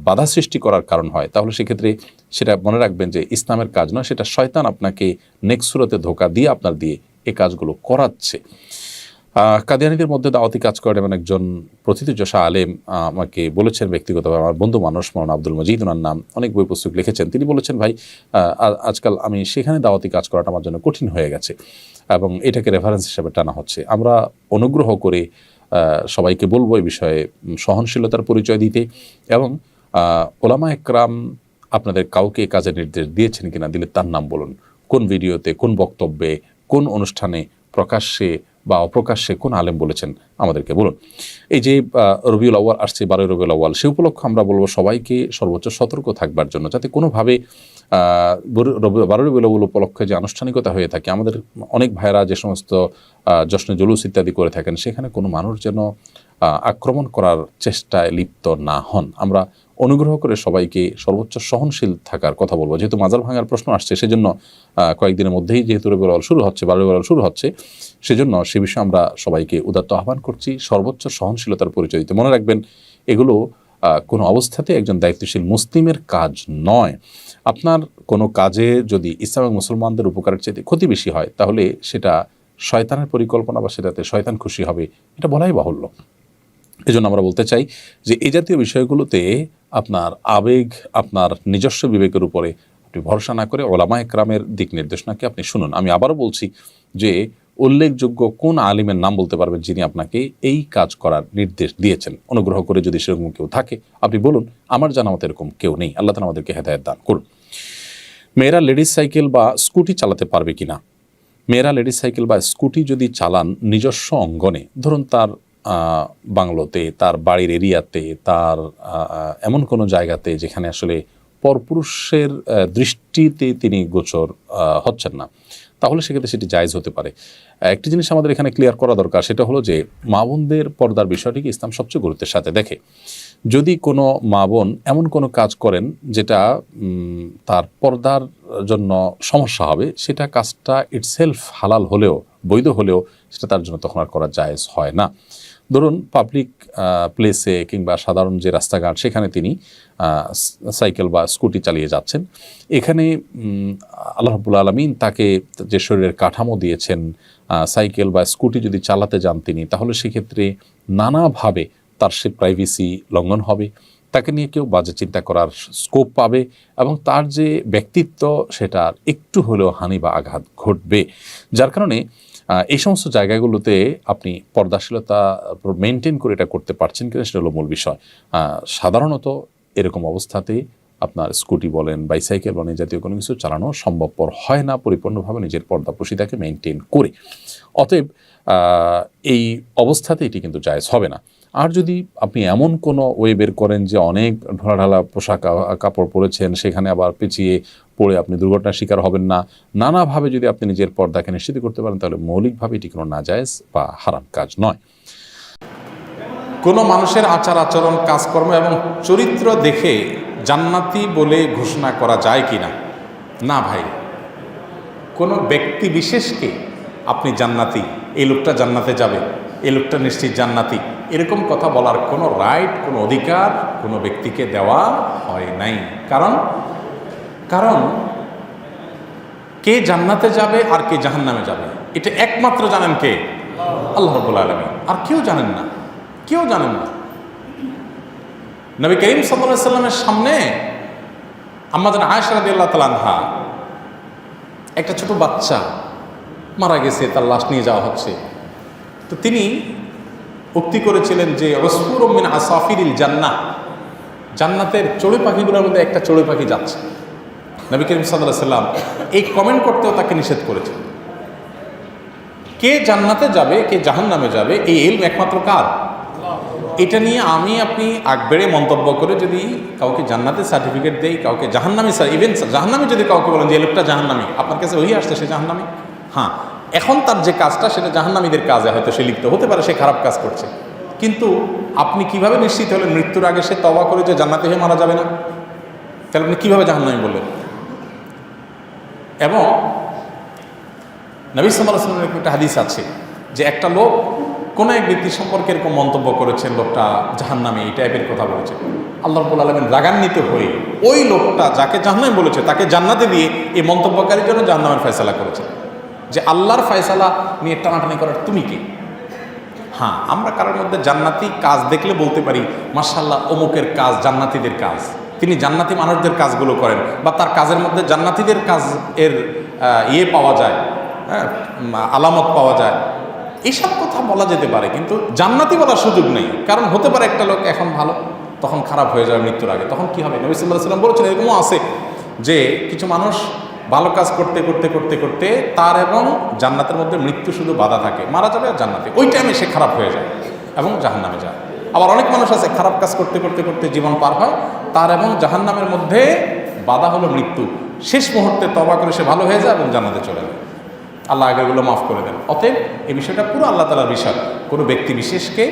বাধা সৃষ্টি করার কারণ হয়, তাহলে সেক্ষেত্রে সেটা মনে রাখবেন যে ইসলামের কাজ নয়, সেটা শয়তান আপনাকে নেক্সট সুরতে ধোঁকা দিয়ে আপনার দিয়ে এই কাজগুলো করাচ্ছে। কাদিয়ানীদের মধ্যে দাওয়াতি কাজ করেন এমন একজন প্রথিতযশা আলেম আমাকে বলেছেন ব্যক্তিগতভাবে, আমার বন্ধু মানুষ, মৌলানা আব্দুল মজিদ ওনার নাম, অনেক বই পুস্তক লিখেছেন। তিনি বলেছেন, ভাই আজকাল আমি সেখানে দাওয়াতি কাজ করাটা আমার জন্য কঠিন হয়ে গেছে এবং এটাকে রেফারেন্স হিসেবে টানা হচ্ছে। আমরা অনুগ্রহ করে সবাইকে বলবো এই বিষয়ে সহনশীলতার পরিচয় দিতে এবং ওলামা একরাম আপনাদের কাউকে কাজের নির্দেশ দিয়েছেন কিনা, দিলে তার নাম বলুন। কোন ভিডিওতে, কোন বক্তব্যে, কোন অনুষ্ঠানে, প্রকাশ্যে বা অপ্রকাশ্যে কোন আলেম বলেছেন আমাদেরকে বলুন। এই যে রবিউল আউয়াল আসছে, 12 রবিউল আউয়াল, সে উপলক্ষে আমরা বলবো সবাইকে সর্বোচ্চ সতর্ক থাকবার জন্য, যাতে কোনোভাবে 12 রবিউল আউয়াল উপলক্ষে যে আনুষ্ঠানিকতা হয়ে থাকে, আমাদের অনেক ভাইরা যে সমস্ত জশ্নে জুলুস ইত্যাদি করে থাকেন, সেখানে কোনো মানুষ যেন আক্রমণ করার চেষ্টায় লিপ্ত না হন। আমরা অনুগ্রহ করে সবাইকে সর্বোচ্চ সহনশীল থাকার কথা বলবো। যেহেতু মাজার ভাঙার প্রশ্ন আসছে, সেজন্য কয়েকদিনের মধ্যেই যেহেতু রবিউল আউয়াল শুরু হচ্ছে, 12 রবিউল আউয়াল শুরু হচ্ছে, সেজন্য সে বিষয়ে আমরা সবাইকে উদাত্ত আহ্বান করছি সর্বোচ্চ সহনশীলতার পরিচয় দিতে। মনে রাখবেন, এগুলো কোনো অবস্থাতে একজন দায়িত্বশীল মুসলিমের কাজ নয়। আপনার কোনো কাজে যদি ইসলাম এবং মুসলমানদের উপকারের চাইতে ক্ষতি বেশি হয়, তাহলে সেটা শয়তানের পরিকল্পনা বা সেটাতে শয়তান খুশি হবে, এটা বলাই বাহুল্য। এজন্য আমরা বলতে চাই যে এই জাতীয় বিষয়গুলোতে আপনার আবেগ, আপনার নিজস্ব বিবেকের উপরে আপনি ভরসা না করে ওলামা একরামের দিক নির্দেশনাকে আপনি শুনুন। আমি আবারও বলছি যে উল্লেখযোগ্য কোন আলিমের নাম বলতে পারবেন যিনি আপনাকে এই কাজ করার নির্দেশ দিয়েছেন? অনুগ্রহ করে যদি সেরকম কেউ থাকে আপনি বলুন। আমার জানা মতো এরকম কেউ নেই। আল্লাহ তাআলা আমাদেরকে হেদায়েত দান করুন। মেয়েরা লেডিস সাইকেল বা স্কুটি চালাতে পারবে কিনা? মেয়েরা লেডিস সাইকেল বা স্কুটি যদি চালান নিজস্ব অঙ্গনে, ধরুন তার বাংলোতে, তার বাড়ির এরিয়াতে, তার এমন কোনো জায়গাতে যেখানে আসলে পরপুরুষের দৃষ্টিতে তিনি গোচর হচ্ছেন না, তাহলে সেক্ষেত্রে সেটি জায়েজ হতে পারে। একটি জিনিস আমাদের এখানে ক্লিয়ার করা দরকার, সেটা হলো যে মা বোনদের পর্দার বিষয়টিকে ইসলাম সবচেয়ে গুরুত্বের সাথে দেখে। যদি কোনো মা বোন এমন কোনো কাজ করেন যেটা তার পর্দার জন্য সমস্যা হবে, সেটা কাজটা ইটসেলফ হালাল হলেও, বৈধ হলেও, সেটা তার জন্য তখন আর করা জায়েজ হয় না। ধরুন পাবলিক প্লেসে কিংবা সাধারণ যে রাস্তাঘাট, সেখানে তিনি সাইকেল বা স্কুটি চালিয়ে যাচ্ছেন। এখানে আল্লাহ রাব্বুল আলামিন তাকে যে শরীরের কাঠামো দিয়েছেন, সাইকেল বা স্কুটি যদি চালাতে যান তিনি, তাহলে সেক্ষেত্রে নানাভাবে তার সে প্রাইভেসি লঙ্ঘন হবে, তাকে নিয়ে কেউ বাজে চিন্তা করার স্কোপ পাবে এবং তার যে ব্যক্তিত্ব সেটার একটু হলেও হানি বা আঘাত ঘটবে। যার কারণে এই সমস্ত জায়গাগুলোতে আপনি পর্দাশীলতা মেনটেন করে এটা করতে পারছেন কিনা, সেটা হলো মূল বিষয়। সাধারণত এরকম অবস্থাতে আপনার স্কুটি বলেন, বাইসাইকেল বলেন, জাতীয় কোনো কিছু চালানো সম্ভবপর হয় না পরিপূর্ণভাবে নিজের পর্দাপ্রসিতাকে মেনটেন করে। অতএব এই অবস্থাতে এটি কিন্তু জায়েজ হবে না। আর যদি আপনি এমন কোনো ওয়ে বের করেন যে অনেক ঢোলাঢালা পোশাক কাপড় পরেছেন, সেখানে আবার পিছিয়ে পড়ে আপনি দুর্ঘটনার শিকার হবেন না, নানাভাবে যদি আপনি নিজের পর্দাকে নিশ্চিত করতে পারেন, তাহলে মৌলিকভাবে এটি কোনো নাজায়েজ বা হারাম কাজ নয়। কোনো মানুষের আচার আচরণ, কাজকর্ম এবং চরিত্র দেখে জান্নাতি বলে ঘোষণা করা যায় কি না? না ভাই, কোনো ব্যক্তি বিশেষকে আপনি জান্নাতি, এই লোকটা জান্নাতে যাবে, এই লোকটা নিশ্চিত জান্নাতি, এরকম কথা বলার কোনো রাইট, কোনো অধিকার কোনো ব্যক্তিকে দেওয়া হয় নাই। কারণ কে জান্নাতে যাবে আর কে জাহান্নামে যাবে এটা একমাত্র জানেন কে? আল্লাহ রাব্বুল আলামিন। আর কেউ জানেন না, কেউ জানেন না। নবী করিম সাল্লাল্লাহু আলাইহি সাল্লামের সামনে আম্মাজান আয়েশা রাদিয়াল্লাহু তাআলা আনহা, একটা ছোট বাচ্চা মারা গেছে, তার লাশ নিয়ে যাওয়া হচ্ছে। তো তিনি উক্তি করেছিলেন যে উসফুরুম মিন আসাফিরিল জান্নাহ, জান্নাতের চড়ুই পাখিগুলোর মধ্যে একটা চড়ুই পাখি যাচ্ছে। নবী করিম সাল্লাল্লাহু আলাইহি সাল্লাম এই কমেন্ট করতেও তাকে নিষেধ করেছেন। কে জান্নাতে যাবে কে জাহান্নামে যাবে এই ইলম একমাত্র কার? এটা নিয়ে আমি আপনি আগবেড়ে মন্তব্য করে যদি কাউকে জান্নাতের সার্টিফিকেট দেই, কাউকে জাহান্নামী, ইভেন জাহান্নামী যদি কাউকে বলেন যে এই লোকটা জাহান্নামী, আপনার কাছে ওই আসছে সে জাহান্নামী, হ্যাঁ, এখন তার যে কাজটা সেটা জাহান্নামীদের কাজে হয়তো সে লিপ্ত হতে পারে, সে খারাপ কাজ করছে, কিন্তু আপনি কিভাবে নিশ্চিত হলেন মৃত্যুর আগে সে তওবা করে যে জান্নাতে হয়ে মারা যাবে না? তাহলে আপনি কীভাবে জাহান্নামী বললেন? এবং নবী সাল্লাল্লাহু আলাইহি ওয়াসাল্লামের একটা হাদিস আছে যে একটা লোক কোনো এক ব্যক্তি সম্পর্কে এরকম মন্তব্য করেছেন, লোকটা জাহান্নামী, এই টাইপের কথা বলেছে। আল্লাহ রাব্বুল আলামিন রাগান্বিত হয়ে ওই লোকটা যাকে জাহান্নামী বলেছে তাকে জান্নাতে দিয়ে এই মন্তব্যকারীর জন্য জাহান্নামের ফয়সালা করেছে। যে আল্লাহর ফয়সালা নিয়ে টানাটানি করার তুমি কি? হ্যাঁ, আমরা কারোর মধ্যে জান্নাতি কাজ দেখলে বলতে পারি মাশাআল্লাহ অমুকের কাজ জান্নাতীদের কাজ, তিনি জান্নাতি মানুষদের কাজগুলো করেন, বা তার কাজের মধ্যে জান্নাতীদের কাজ এর পাওয়া যায়, হ্যাঁ, আলামত পাওয়া যায়, এইসব কথা বলা যেতে পারে, কিন্তু জান্নাতি বলার সুযোগ নেই। কারণ হতে পারে একটা লোক এখন ভালো, তখন খারাপ হয়ে যাবে মৃত্যুর আগে, তখন কি হবে? নবী সাল্লাল্লাহু আলাইহি ওয়াসাল্লাম বলেছেন এরকমও আছে যে কিছু মানুষ ভালো কাজ করতে করতে করতে করতে তার এবং জান্নাতের মধ্যে মৃত্যু শুধু বাধা থাকে, মারা যাবে আর জান্নাতে, ওই টাইমে সে খারাপ হয়ে যায় এবং জাহান্নামে যায়। আবার অনেক মানুষ আছে খারাপ কাজ করতে করতে করতে জীবন পার হয়, তার এবং জাহান্নামের মধ্যে বাধা হলো মৃত্যু, শেষ মুহূর্তে তওবা করে সে ভালো হয়ে যায় এবং জান্নাতে চলে যায়। আল্লাহ আগেরগুলো মাফ করে দেন। অতএব এই বিষয়টা পুরো আল্লাহ তাআলার বিষয়। কোনো ব্যক্তি বিশেষকে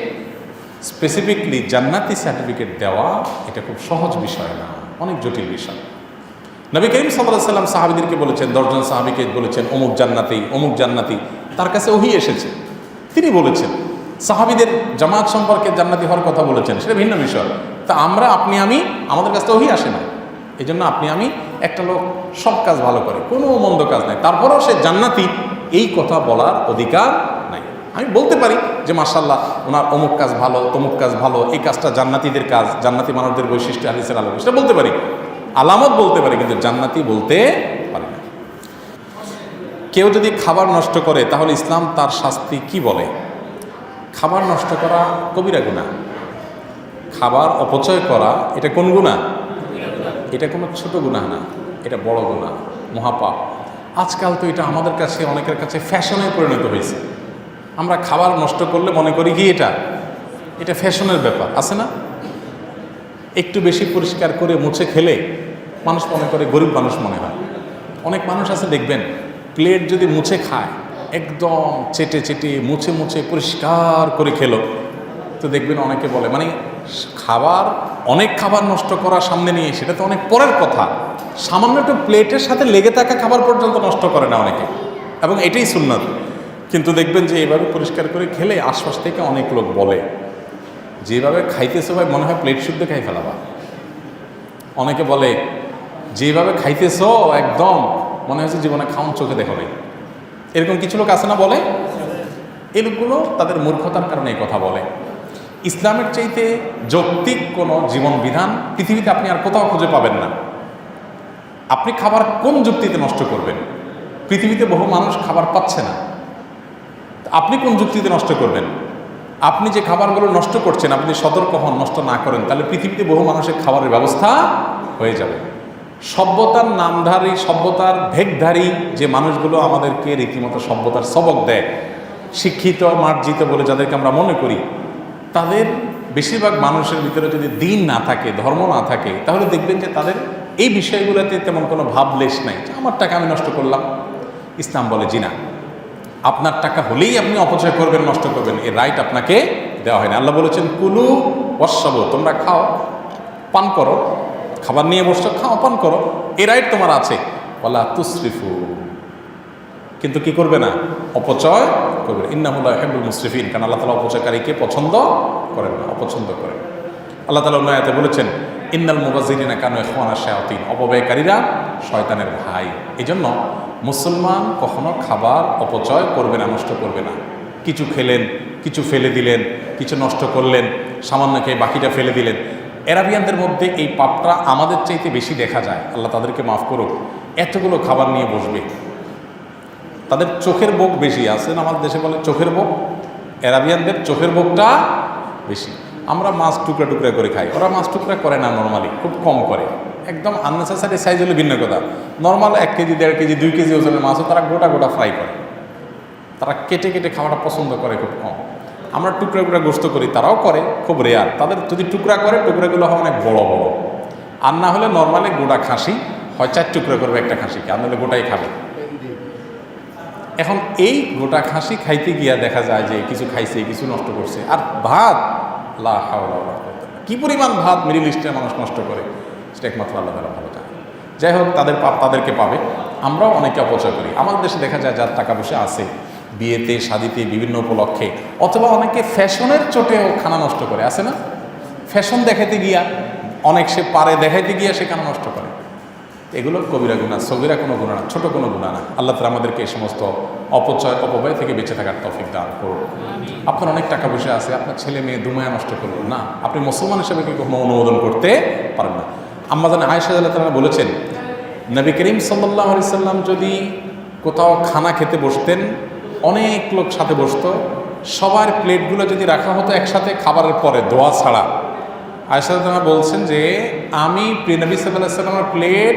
স্পেসিফিকলি জান্নাতি সার্টিফিকেট দেওয়া এটা খুব সহজ বিষয় না, অনেক জটিল বিষয়। নবী করিম সাল্লাল্লাহু আলাইহি ওয়াসাল্লাম সাহাবীদেরকে বলেছেন, 10 জন সাহাবীকে বলেছেন অমুক জান্নাতি অমুক জান্নাতি, তার কাছে ওহী এসেছে, তিনি বলেছেন। সাহাবীদের জামাত সম্পর্কে জান্নাতি হওয়ার কথা বলেছেন, সেটা ভিন্ন বিষয়। তা আমরা, আপনি আমি, আমাদের কাছে ওহী আসে না। এই জন্য আপনি আমি, একটা লোক সব কাজ ভালো করে, কোনো মন্দ কাজ নাই, তারপরেও সে জান্নাতি, এই কথা বলার অধিকার নাই। আমি বলতে পারি যে মাশাআল্লাহ ওনার অমুক কাজ ভালো, তমুক কাজ ভালো, এই কাজটা জান্নাতীদের কাজ, জান্নাতি মানুষদের বৈশিষ্ট্য হাদিসের আলোকে সেটা বলতে পারি, আলামত বলতে পারি, কিন্তু জান্নাতি বলতে পারি না। কেউ যদি খাবার নষ্ট করে তাহলে ইসলাম তার শাস্তি কি বলে? খাবার নষ্ট করা কবিরা গুনাহ, খাবার অপচয় করা এটা কোন গুনাহ? এটা কোনো ছোট গুনাহ না, এটা বড় গুনাহ, মহাপাপ। আজকাল তো এটা আমাদের কাছে, অনেকের কাছে ফ্যাশনে পরিণত হয়েছে। আমরা খাবার নষ্ট করলে মনে করি কি এটা ফ্যাশনের ব্যাপার, আছে না? একটু বেশি পরিষ্কার করে মুছে খেলে মানুষ মনে করে গরিব মানুষ মনে হয়। অনেক মানুষ আছে দেখবেন প্লেট যদি মুছে খায়, একদম চেটে চেটে মুছে মুছে পরিষ্কার করে খেলো, তো দেখবেন অনেকে বলে মানে খাবার, অনেক খাবার নষ্ট করা সামনে নিয়ে, সেটা তো অনেক পরের কথা, সামান্য একটু প্লেটের সাথে লেগে থাকা খাবার পর্যন্ত নষ্ট করে না অনেকে, এবং এটাই সুন্নাত। কিন্তু দেখবেন যে এইভাবে পরিষ্কার করে খেলে আশপাশ থেকে অনেক লোক বলে যেভাবে খাইতেছো ভাই মনে হয় প্লেট শুদ্ধ খাই ফেলাবা। অনেকে বলে যেভাবে খাইতেছো একদম মনে হচ্ছে জীবনে খাওয়ান চোখে দেখো নাই। এরকম কিছু লোক আছে না বলে? এই লোকগুলো তাদের মূর্খতার কারণে এই কথা বলে। ইসলামের চাইতে যৌক্তিক কোনো জীবন বিধান পৃথিবীতে আপনি আর কোথাও খুঁজে পাবেন না। আপনি খাবার কোন যুক্তিতে নষ্ট করবেন? পৃথিবীতে বহু মানুষ খাবার পাচ্ছে না, আপনি কোন যুক্তিতে নষ্ট করবেন? আপনি যে খাবারগুলো নষ্ট করছেন, আপনি সতর্ক হন, নষ্ট না করেন, তাহলে পৃথিবীতে বহু মানুষের খাবারের ব্যবস্থা হয়ে যাবে। সভ্যতার নামধারী, সভ্যতার ভেগধারী যে মানুষগুলো আমাদেরকে রীতিমতো সভ্যতার সবক দেয়, শিক্ষিত মার্জিত বলে যাদেরকে আমরা মনে করি, তাদের বেশিরভাগ মানুষের ভিতরে যদি দিন না থাকে, ধর্ম না থাকে, তাহলে দেখবেন যে তাদের এই বিষয়গুলোতে তেমন কোনো ভাবলেশ নাই যে আমার টাকা আমি নষ্ট করলাম। ইসলাম বলে জি না, আপনার টাকা হলেই আপনি অপচয় করবেন, নষ্ট করবেন, এর রাইট আপনাকে দেওয়া হয়নি। আল্লাহ বলেছেন কুলু ওয়াশরাবু, তোমরা খাও পান করো, খাবার নিয়ে বসছো, খাও পান করো, এই রাইট তোমার আছে। ওয়ালা তুসরিফু, কিন্তু কি করবে না, অপচয় করবে না। ইন্নাহু লা ইউহিব্বুল মুসরিফিন, কারণ আল্লাহ তাআলা অপচয়কারীকে পছন্দ করেন না, অপছন্দ করেন। আল্লাহ তাআলা অন্য আয়াতে বলেছেন ইন্নাল মুবাযযিরিনা কানু ইখওয়ানা শায়াতিন, অপব্যয়কারীরা শয়তানের ভাই। এই জন্য মুসলমান কখনো খাবার অপচয় করবে না, নষ্ট করবে না। কিছু খেলেন, কিছু ফেলে দিলেন, কিছু নষ্ট করলেন, সামান্য খেয়ে বাকিটা ফেলে দিলেন। এরাবিয়ানদের মধ্যে এই পাপটা আমাদের চাইতে বেশি দেখা যায়, আল্লাহ তাদেরকে মাফ করুক। এতগুলো খাবার নিয়ে বসবে, তাদের চোখের বোক বেশি আছে না, আমাদের দেশে বলে চোখের বোক, এরাবিয়ানদের চোখের বোকটা বেশি। আমরা মাছ টুকরা টুকরা করে খাই, ওরা মাছ টুকরা করে না, নর্মালি খুব কম করে, একদম আননেসেসারি সাইজ হলে ভিন্ন কথা। নর্মাল 1 কেজি 1.5 কেজি 2 কেজি ওজনের মাছও তারা গোটা গোটা ফ্রাই করে, তারা কেটে কেটে খাওয়াটা পছন্দ করে খুব কম। আমরা টুকরা টুকরা গোস্ত করি, তারাও করে, খুব রেয়ার। তাদের যদি টুকরা করে, টুকরাগুলো হয় অনেক বড় বড়, আর না হলে নর্মালি গোটা খাসি হয় 4 টুকরা করবে একটা খাসিকে, আর নাহলে গোটাই খাবে। এখন এই গোটা খাসি খাইতে গিয়া দেখা যায় যে কিছু খাইছে, কিছু নষ্ট করছে। আর ভাত, লা হাওলা ওয়ালা কুওয়াতা ইল্লা বিল্লাহ, কি পরিমাণ ভাত মিডল ইস্টের মানুষ নষ্ট করে, সেটা একমাত্র আল্লাহ তাআলা ভালো জানে। যাই হোক, তাদের পাপ তাদেরকে পাবে, আমরাও অনেকে অপচয় করি। আমাদের দেশে দেখা যায় যার টাকা পয়সা আছে, বিয়েতে শাদিতে বিভিন্ন উপলক্ষে, অথবা অনেকে ফ্যাশনের চোটেও খানা নষ্ট করে, আছে না? ফ্যাশন দেখাইতে গিয়া, অনেক সে পারে দেখাইতে গিয়া সে খানা নষ্ট করে। এগুলো কবিরা গুনাহ, সগীরা কোনো গুনাহ না, ছোট কোনো গুনাহ না। আল্লাহ তাআলা আমাদেরকে এই সমস্ত অপচয় অপব্যয় থেকে বেঁচে থাকার তৌফিক দান করুন। আপনার অনেক টাকা পয়সা আছে, আপনার ছেলে মেয়ে দুমায়া নষ্ট করবেন না, আপনি মুসলমান হিসেবে কি কখনো অনুমোদন করতে পারেন না। আম্মা জান আয়েশা রাদিয়াল্লাহু তাআলা বলেছেন, নবী করিম সাল্লাল্লাহু আলাইহি সাল্লাম যদি কোথাও খানা খেতে বসতেন, অনেক লোক সাথে বসতো, সবার প্লেটগুলো যদি রাখা হতো একসাথে খাবারের পরে দোয়া ছাড়া, আয়েশা রাদিয়াল্লাহু তাআলা বলছেন যে আমি প্রিয় নবী সাল্লাল্লাহু আলাইহি সাল্লামের প্লেট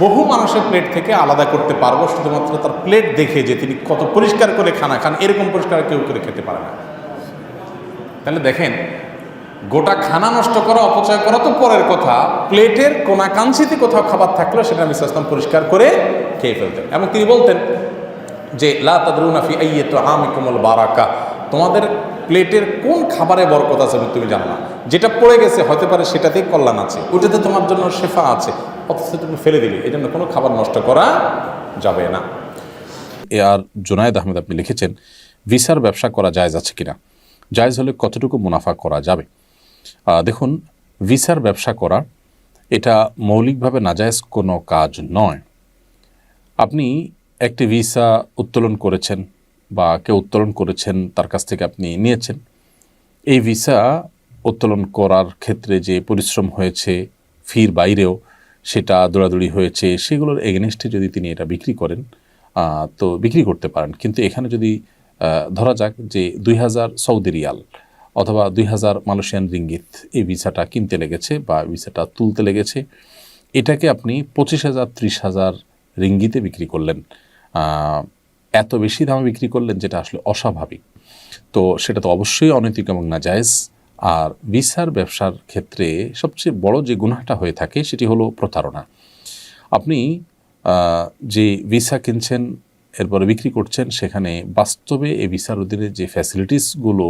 বহু মানুষের প্লেট থেকে আলাদা করতে পারবো, শুধুমাত্র তার প্লেট দেখে, যে তিনি কত পরিষ্কার করে খানা খান, এরকম পরিষ্কার কেউ করে খেতে পারে না। তাহলে দেখেন, গোটা খানা নষ্ট করা, অপচয় করা তো পরের কথা, প্লেটের কোনাকাঞ্চিতে কোথাও খাবার থাকলেও সেটা নবী সাল্লাল্লাহু আলাইহি ওয়াসাল্লাম পরিষ্কার করে খেয়ে ফেলতেন। এবং তিনি বলতেন যে লা তাদরুনা ফি আইয়্যিতি আমিকুমুল বারাকা, তোমাদের প্লেটের কোন খাবারে বরকত আছে তুমি জানো না, যেটা পড়ে গেছে হতে পারে সেটাতেই কল্যাণ আছে, ওটাতে তোমার জন্য শেফা আছে, অথচ তুমি ফেলে দিলে, এই জন্য কোনো খাবার নষ্ট করা যাবে না। আর জুনায়েদ আহমেদ আপনি লিখেছেন, ভিসার ব্যবসা করা জায়েজ আছে কিনা, জায়েজ হলে কতটুকু মুনাফা করা যাবে? দেখুন, ভিসার ব্যবসা করা এটা মৌলিকভাবে নাজায়েজ কোনো কাজ নয়। আপনি একটি ভিসা উত্তোলন করেছেন বা কেউ উত্তোলন করেছেন, তার কাছ থেকে আপনি নিয়েছেন। এই ভিসা উত্তোলন করার ক্ষেত্রে যে পরিশ্রম হয়েছে, ফির বাইরেও সেটা দৌড়াদৌড়ি হয়েছে, সেগুলোর এগেনস্টে যদি তিনি এটা বিক্রি করেন, তো বিক্রি করতে পারেন। কিন্তু এখানে যদি ধরা যাক যে 2000 সৌদি রিয়াল অথবা 2000 মালয়েশিয়ান রিঙ্গিত এই ভিসাটা কিনতে লেগেছে বা ভিসাটা তুলতে লেগেছে, এটাকে আপনি 25,000 30,000 রিঙ্গিতে বিক্রি করলেন, এত বেশি দামে বিক্রি করলেন, যেটা আসলে অস্বাভাবিক। তো সেটা তো অবশ্যই অনৈতিক এবং নাজায়েজ। আর ভিসার ব্যবসার ক্ষেত্রে সবচেয়ে বড় যে গুনাহটা হয়ে থাকে সেটি হলো প্রতারণা। আপনি যে ভিসা কিনছেন এরপরে বিক্রি করছেন, সেখানে বাস্তবে এই ভিসার অধীনে যে ফ্যাসিলিটিসগুলো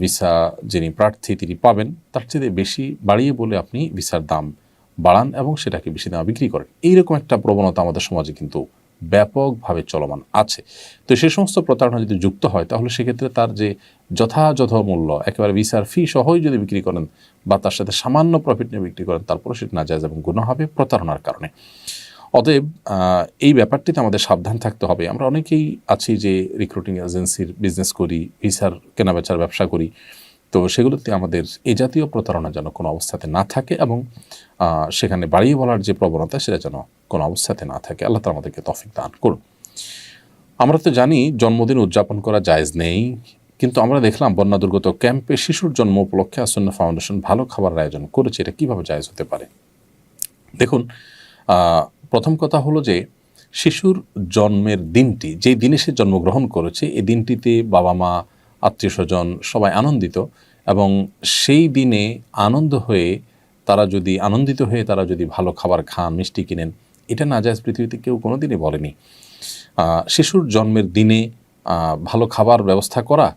ভিসা যিনি প্রার্থী তিনি পাবেন, তার চেয়ে বেশি বাড়িয়ে বলে আপনি ভিসার দাম বাড়ান এবং সেটাকে বেশি দামে বিক্রি করেন। এইরকম একটা প্রবণতা আমাদের সমাজে কিন্তু ব্যাপকভাবে চলমান আছে। তো সে সমস্ত প্রতারণা যদি যুক্ত হয়, তাহলে সেক্ষেত্রে তার যে যথাযথ মূল্য, একেবারে ভিসার ফি সহই যদি বিক্রি করেন বা তার সাথে সামান্য প্রফিট নিয়ে বিক্রি করেন, তারপরে সেটা নাজায়েজ এবং গুনাহ হবে প্রতারণার কারণে। অতএব এই ব্যাপারটিতে আমাদের সাবধান থাকতে হবে। আমরা অনেকেই আছি যে রিক্রুটিং এজেন্সির বিজনেস করি, ভিসার কেনাবেচার ব্যবসা করি, তো সেগুলোতে আমাদের এই জাতীয় প্রতারণা যেন কোনো অবস্থাতে না থাকে এবং সেখানে বাড়িয়ে বলার যে প্রবণতা সেটা যেন কোনো অবস্থাতে না থাকে। আল্লাহ তাআলা আমাদেরকে তৌফিক দান করুন। আমরা তো জানি জন্মদিন উদযাপন করা জায়েজ নেই, কিন্তু আমরা দেখলাম বন্যা দুর্গত ক্যাম্পে শিশুর জন্ম উপলক্ষে আসন্না ফাউন্ডেশন ভালো খাবারের আয়োজন করেছে। এটা কীভাবে জায়েজ হতে পারে? দেখুন, প্রথম কথা হলো যে শিশুর জন্মের দিনটি, যেই দিনে সে জন্মগ্রহণ করেছে, এই দিনটিতে বাবা মা আত্মীয় স্বজন সবাই আনন্দিত, এবং সেই দিনে আনন্দিত হয়ে তারা যদি ভালো খাবার খান, মিষ্টি কিনেন, এটা নাজায়েজ পৃথিবীতে কেউ কোনো দিনই বলেনি। শিশুর জন্মের দিনে ভালো খাবার ব্যবস্থা করা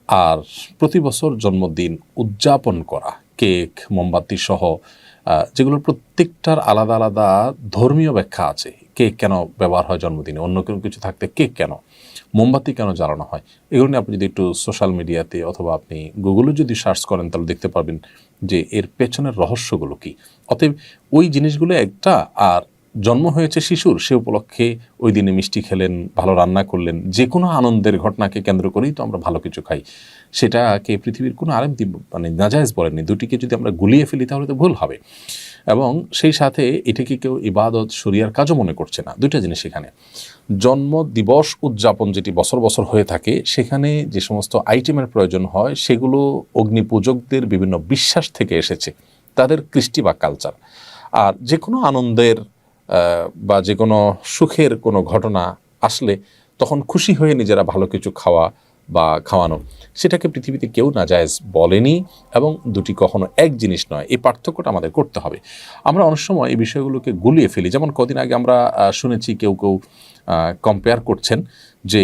আর প্রতি বছর জন্মদিন উদযাপন করা, কেক, মোমবাতি সহ, যেগুলোর প্রত্যেকটার আলাদা আলাদা ধর্মীয় ব্যাখ্যা আছে। কেক কেন ব্যবহার হয় জন্মদিনে, অন্য কোনো কিছু থাকতে কেক কেন, মোমবাতি কেন জ্বালানো হয়, এগুলো নিয়ে আপনি যদি একটু সোশ্যাল মিডিয়াতে অথবা আপনি গুগলে যদি সার্চ করেন তাহলে দেখতে পারবেন যে এর পেছনের রহস্যগুলো কী। অতএব ওই জিনিসগুলো একটা, আর জন্ম হয়েছে শিশুর, সে উপলক্ষে ওই দিনে মিষ্টি খেলেন, ভালো রান্না করলেন, যে কোনো আনন্দের ঘটনাকে কেন্দ্র করেই তো আমরা ভালো কিছু খাই। সেটাকে পৃথিবীর কোনো আলেম মানে নাজায়েজ বলেননি। দুটিকে যদি আমরা গুলিয়ে ফেলি তাহলে তো ভুল হবে। এবং সেই সাথে এটাকে কেউ ইবাদত শরিয়ার কাজও মনে করছে না। দুইটা জিনিস এখানে। জন্ম দিবস উদযাপন যেটি বছর বছর হয়ে থাকে, সেখানে যে সমস্ত আইটেমের প্রয়োজন হয় সেগুলো অগ্নিপূজকদের বিভিন্ন বিশ্বাস থেকে এসেছে, তাদের কৃষ্টি বা কালচার। আর যে কোনো আনন্দের বা যে কোনো সুখের কোনো ঘটনা আসলে তখন খুশি হয়ে নিজেরা ভালো কিছু খাওয়া বা খাওয়ানো, সেটাকে পৃথিবীতে কেউ নাজায়েজ বলেনি, এবং দুটি কখনো এক জিনিস নয়। এই পার্থক্যটা আমাদের করতে হবে। আমরা অনেক সময় এই বিষয়গুলোকে গুলিয়ে ফেলি। যেমন কদিন আগে আমরা শুনেছি কেউ কম্পেয়ার করছেন যে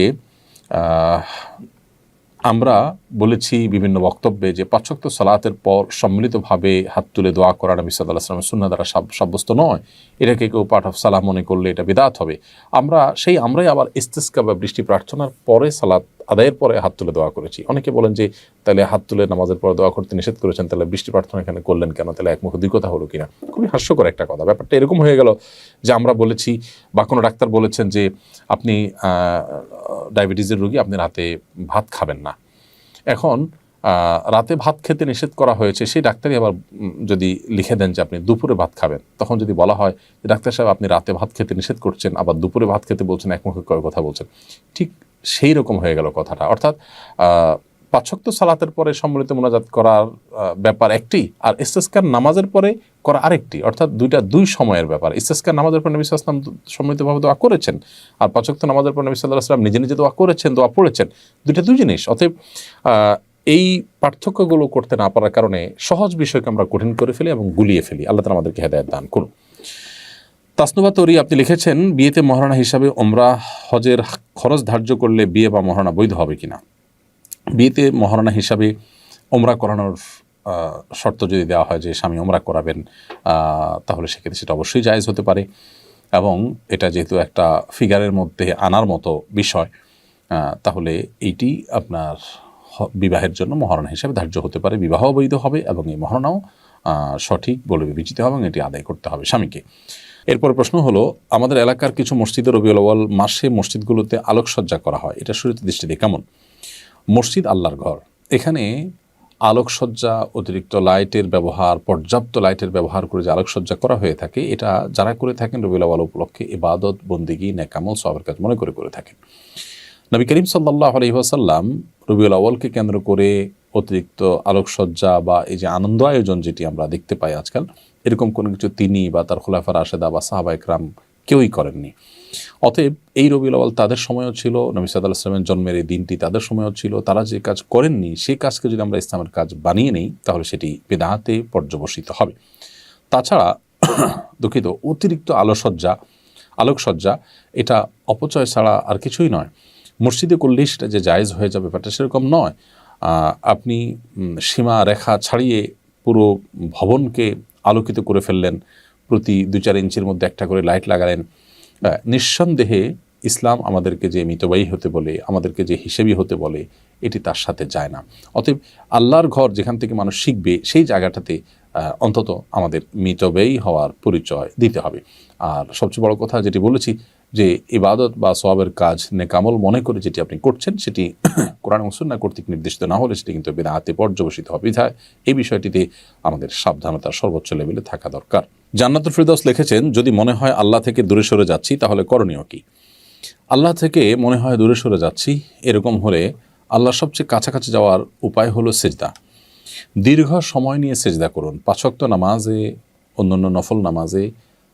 আমরা বলেছি বিভিন্ন বক্তব্যে যে 5 ওয়াক্ত সালাতের পর সম্মিলিতভাবে হাত তুলে দোয়া করা নবী সাল্লাল্লাহু আলাইহি ওয়াসাল্লামের সুন্নাহ দ্বারা সাব্যস্ত নয়, এটাকে কেউ পার্ট অফ সালাহ মনে করলে এটা বিদআত হবে। আমরাই আবার ইস্তিসকা বা বৃষ্টি প্রার্থনার পরে সালাত আদায়ের পরে হাত তুলে দোয়া করেছি। অনেকে বলেন যে তাহলে হাত তুলে নামাজের পরে দোয়া করতে নিষেধ করেছেন, তাহলে বৃষ্টি প্রার্থনা এখানে করলেন কেন, তাহলে একমুখে দুই কথা হলো কিনা। খুবই হাস্যকর একটা কথা। ব্যাপারটা এরকম হয়ে গেল যে আমরা বলেছি বা কোনো ডাক্তার বলেছেন যে আপনি ডায়াবেটিসের রোগী, আপনি রাতে ভাত খাবেন না। এখন রাতে ভাত খেতে নিষেধ করা হয়েছে, সেই ডাক্তারই আবার যদি লিখে দেন যে আপনি দুপুরে ভাত খাবেন, তখন যদি বলা হয় যে ডাক্তার সাহেব আপনি রাতে ভাত খেতে নিষেধ করছেন, আবার দুপুরে ভাত খেতে বলছেন, একমুখে কয় কথা বলছেন, ঠিক সেই রকম হয়ে গেল কথাটা। অর্থাৎ 5 ওয়াক্ত সালাতের পরে সম্মিলিত মোনাজাত করার ব্যাপার একটি, আর ইস্তিসকার নামাজের পরে করা আরেকটি। অর্থাৎ দুই সময়ের ব্যাপার। ইস্তিসকার নামাজের পর নবী সাল্লাল্লাহু আলাইহি ওয়াসাল্লাম সম্মিলিতভাবে দোয়া করেছেন, আর 5 ওয়াক্ত নামাজের পর নবী সাল্লাল্লাহু আলাইহি ওয়াসাল্লাম নিজে নিজে দোয়া করেছেন, দোয়া পড়েছেন। দুই জিনিস। অতএব এই পার্থক্যগুলো করতে না পারার কারণে সহজ বিষয়কে আমরা কঠিন করে ফেলি এবং গুলিয়ে ফেলি। আল্লাহ তাআলা আমাদেরকে হেদায়েত দান করুন। তাসনুবা তরি আপনি লিখেছেন, বিয়েতে মহারণা হিসাবে ওমরা হজের খরচ ধার্য করলে বিয়ে বা মহারণা বৈধ হবে কিনা। বিয়েতে মহারণা হিসাবে ওমরা করানোর শর্ত যদি দেওয়া হয় যে স্বামী ওমরা করাবেন, তাহলে সেক্ষেত্রে সেটা অবশ্যই জায়েজ হতে পারে। এবং এটা যেহেতু একটা ফিগারের মধ্যে আনার মতো বিষয়, তাহলে এইটি আপনার বিবাহের জন্য মহারণা হিসাবে ধার্য হতে পারে। বিবাহ বৈধ হবে এবং এই মহারণাও সঠিক বলে বিবেচিত হবে এবং এটি আদায় করতে হবে স্বামীকে। এরপর প্রশ্ন হলো, আমাদের এলাকার কিছু মসজিদে রবিউল আউয়াল মাসে মসজিদগুলোতে আলোকসজ্জা করা হয়, এটা শরীয়তের দৃষ্টিতে কেমন? মসজিদ আল্লাহর ঘর, এখানে আলোকসজ্জা, অতিরিক্ত লাইটের ব্যবহার, পর্যাপ্ত লাইটের ব্যবহার করে যে আলোকসজ্জা করা হয়ে থাকে, এটা যারা করে থাকেন রবিউল আউয়াল উপলক্ষে ইবাদত, বন্দেগী, নেক আমল, সওয়াবের কাজ মনে করে থাকেন। নবী করিম সাল্লাল্লাহু আলাইহি ওয়াসাল্লাম রবিউল আউয়ালকে কেন্দ্র করে অতিরিক্ত আলোকসজ্জা বা এই যে আনন্দ আয়োজন যেটি আমরা দেখতে পাই আজকাল, এরকম কোনো কিছু তিনি বা তার খুলাফা রাশেদা বা সাহাবা ইকরাম কেউই করেননি। অতএব এই রবিউল আউয়াল তাদের সময়ও ছিল, নবী সাল্লাল্লাহু আলাইহি ওয়াসাল্লামের জন্মের এই দিনটি তাদের সময়ও ছিল। তারা যে কাজ করেননি সেই কাজকে যদি আমরা ইসলামের কাজ বানিয়ে নেই তাহলে সেটি বিদআতে পর্যবসিত হবে। তাছাড়া দুঃখিত, অতিরিক্ত আলোকসজ্জা এটা অপচয় ছাড়া আর কিছুই নয়। মসজিদে করলেই সেটা যে জায়েজ হয়ে যাবে ব্যাপারটা সেরকম নয়। আপনি সীমা রেখা ছাড়িয়ে পুরো ভবনকে আলোকিত করে ফেললেন, প্রতি 2-4 ইঞ্চির মধ্যে একটা করে লাইট লাগালেন। নিঃসন্দেহে ইসলাম আমাদেরকে যে মিতব্যয়ী হতে বলে, আমাদেরকে যে হিসেবি হতে বলে, এটি তার সাথে যায় না। অতএব আল্লাহর ঘর যেখান থেকে মানুষ শিখবে সেই জায়গাটাতে অন্তত আমাদের মিতব্যয়ী হওয়ার পরিচয় দিতে হবে। আর সবচেয়ে বড় কথা যেটি বলেছি যে ইবাদত বা সওয়াবের কাজ, নেক আমল মনে করে যেটি আপনি করছেন সেটি কোরআন ও সুন্নাহ কর্তৃক নির্দেশিত না হলে সেটি কিন্তু বিদআতে পর্যবসিত হবে। বিধায় এই বিষয়টিতে আমাদের সাবধানতা সর্বোচ্চ লেভেলে থাকা দরকার। জান্নাতুল ফেরদৌস লিখেছেন, যদি মনে হয় আল্লাহ থেকে দূরে সরে যাচ্ছি তাহলে করণীয় কি? আল্লাহ থেকে মনে হয় দূরে সরে যাচ্ছি, এরকম হলে আল্লাহর সবচেয়ে কাছাকাছি যাওয়ার উপায় হলো সেজদা। দীর্ঘ সময় নিয়ে সেজদা করুন। 5 ওয়াক্ত নামাজে, অন্যান্য নফল নামাজে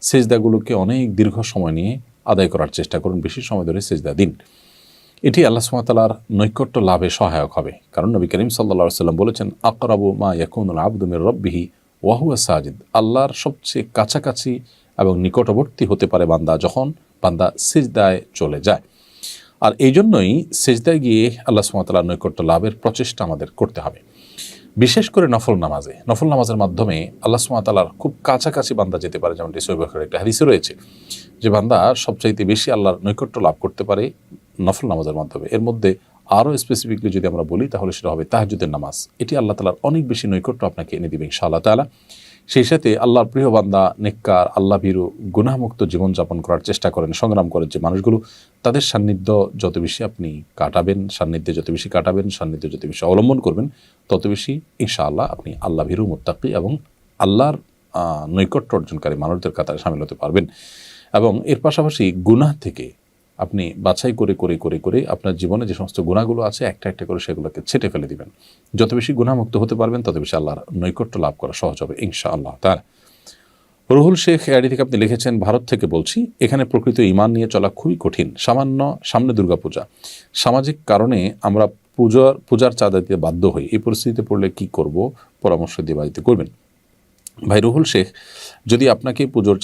সেজদাগুলোকে অনেক দীর্ঘ সময় নিয়ে আদায় করার চেষ্টা করুন, বেশি সময় ধরে সেজদা দিন। এটি আল্লাহ সুবহানাহু ওয়া তাআলার নৈকট্য লাভে সহায়ক হবে। কারণ নবী করিম সাল্লাল্লাহু আলাইহি ওয়াসাল্লাম বলেছেন, আকরাবু মা ইয়াকুনুল আবদু মির রাব্বিহি ওয়া হুয়া সাজিদ। আল্লাহর সবচেয়ে কাছাকাছি এবং নিকটবর্তী হতে পারে বান্দা যখন বান্দা সিজদায় চলে যায়। আর এই জন্যই সেজদায় গিয়ে আল্লাহ সুবহানাহু ওয়া তাআলার নৈকট্য লাভের প্রচেষ্টা আমাদের করতে হবে, বিশেষ করে নফল নামাজে। নফল নামাজের মাধ্যমে আল্লাহ সুবহানাহু ওয়া তাআলার খুব কাছাকাছি বান্দা যেতে পারে, যেমনটি সহিহ বুখারীর একটা হাদিসে রয়েছে যে বান্দা সবচাইতে বেশি আল্লাহর নৈকট্য লাভ করতে পারে নফল নামাজের মাধ্যমে। এর মধ্যে আরও স্পেসিফিকলি যদি আমরা বলি তাহলে সেটা হবে তাহাজ্জুদের নামাজ। এটি আল্লাহ তাআলার অনেক বেশি নৈকট্য আপনাকে এনে দিবে ইনশাআল্লাহ তাআলা। সেই সাথে আল্লাহর প্রিয় বান্দা, নেককার, আল্লাহ ভীরু, গুনাহমুক্ত জীবনযাপন করার চেষ্টা করেন, সংগ্রাম করেন যে মানুষগুলো, তাদের সান্নিধ্য যত বেশি আপনি কাটাবেন, সান্নিধ্যে যত বেশি কাটাবেন, সান্নিধ্য যত বেশি অবলম্বন করবেন, তত বেশি ইনশাআল্লাহ আপনি আল্লাহ ভীরু, মুত্তাকি এবং আল্লাহর নৈকট্য অর্জনকারী মানুষদের কাতারে শামিল হতে পারবেন। এবং এর পাশাপাশি গুনাহ থেকে আপনি বাছাই করে করে করে করে আপনার জীবনে যে সমস্ত গুনাহগুলো আছে একটা একটা করে সেগুলোকে ছেটে ফেলে দিবেন। যত বেশি গুনাহমুক্ত হতে পারবেন তত বেশি আল্লাহর নৈকট্য লাভ করা সহজ হবে ইনশাআল্লাহ তাআলা। রুহুল শেখ এআইডি থেকে আপনি লিখেছেন, ভারত থেকে বলছি, এখানে প্রকৃত ঈমান নিয়ে চলা খুবই কঠিন। সামান্য সামনে দুর্গাপূজা, সামাজিক কারণে আমরা পূজার চাঁদা দিতে বাধ্য হই। এই পরিস্থিতিতে পড়লে কি করব, পরামর্শ দিয়ে বাড়িতে করবেন। ভাই রুহুল শেখ, যদি আপনাকে পুজোর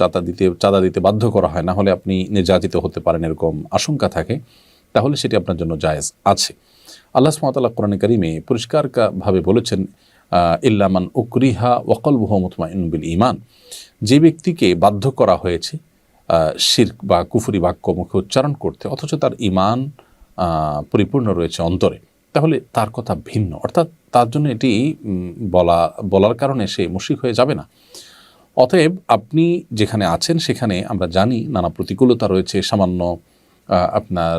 চাঁদা দিতে বাধ্য করা হয়, না হলে আপনি নির্যাতিত হতে পারেন এরকম আশঙ্কা থাকে, তাহলে সেটি আপনার জন্য জায়েজ আছে। আল্লাহ সুবহানাহু ওয়া তাআলা কোরআনে কারিমে পরিষ্কারভাবে বলেছেন, ইল্লা মান উকরিহা ওয়া কলবুহু মুতমাইন্নুন বিল ঈমান, যে ব্যক্তিকে বাধ্য করা হয়েছে শিরক বা কুফরি বাক্য মুখে উচ্চারণ করতে, অথচ তার ঈমান পরিপূর্ণ রয়েছে অন্তরে, তাহলে তার কথা ভিন্ন। অর্থাৎ তার জন্য এটি বলার কারণে সে মুশরিক হয়ে যাবে না। অতএব আপনি যেখানে আছেন সেখানে আমরা জানি নানা প্রতিকূলতা রয়েছে। সামান্য আপনার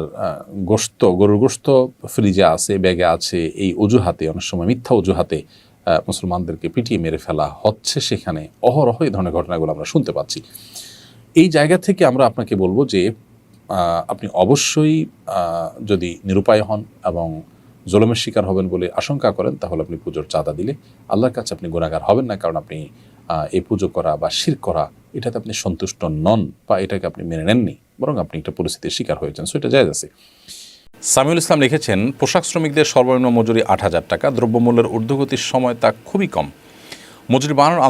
গরুর গোশত ফ্রিজে আছে, ব্যাগে আছে, এই অজুহাতে, অনেক সময় মিথ্যা অজুহাতে মুসলমানদেরকে পিটিয়ে মেরে ফেলা হচ্ছে, সেখানে অহরহ এই ধরনের ঘটনাগুলো আমরা শুনতে পাচ্ছি। এই জায়গা থেকে আমরা আপনাকে বলবো যে আপনি অবশ্যই যদি নিরুপায় হন এবং জুলুমের শিকার হবেন বলে আশঙ্কা করেন, তাহলে আপনি পুজোর চাঁদা দিলে আল্লাহর কাছে আপনি গুনাহগার হবেন না, কারণ আপনি এই পুজো করা বা শিরক করা এটাতে আপনি সন্তুষ্ট নন বা এটাকে আপনি মেনে নেননি, বরং আপনি একটা পরিস্থিতির শিকার হয়েছেন, সো এটা জায়েজ আছে। সামিউল ইসলাম লিখেছেন, পোশাক শ্রমিকদের সর্বনিম্ন মজুরি 8,000 টাকা, দ্রব্যমূল্যের ঊর্ধ্বগতির সময় তা খুবই কম। মজুরি বাড়ানোর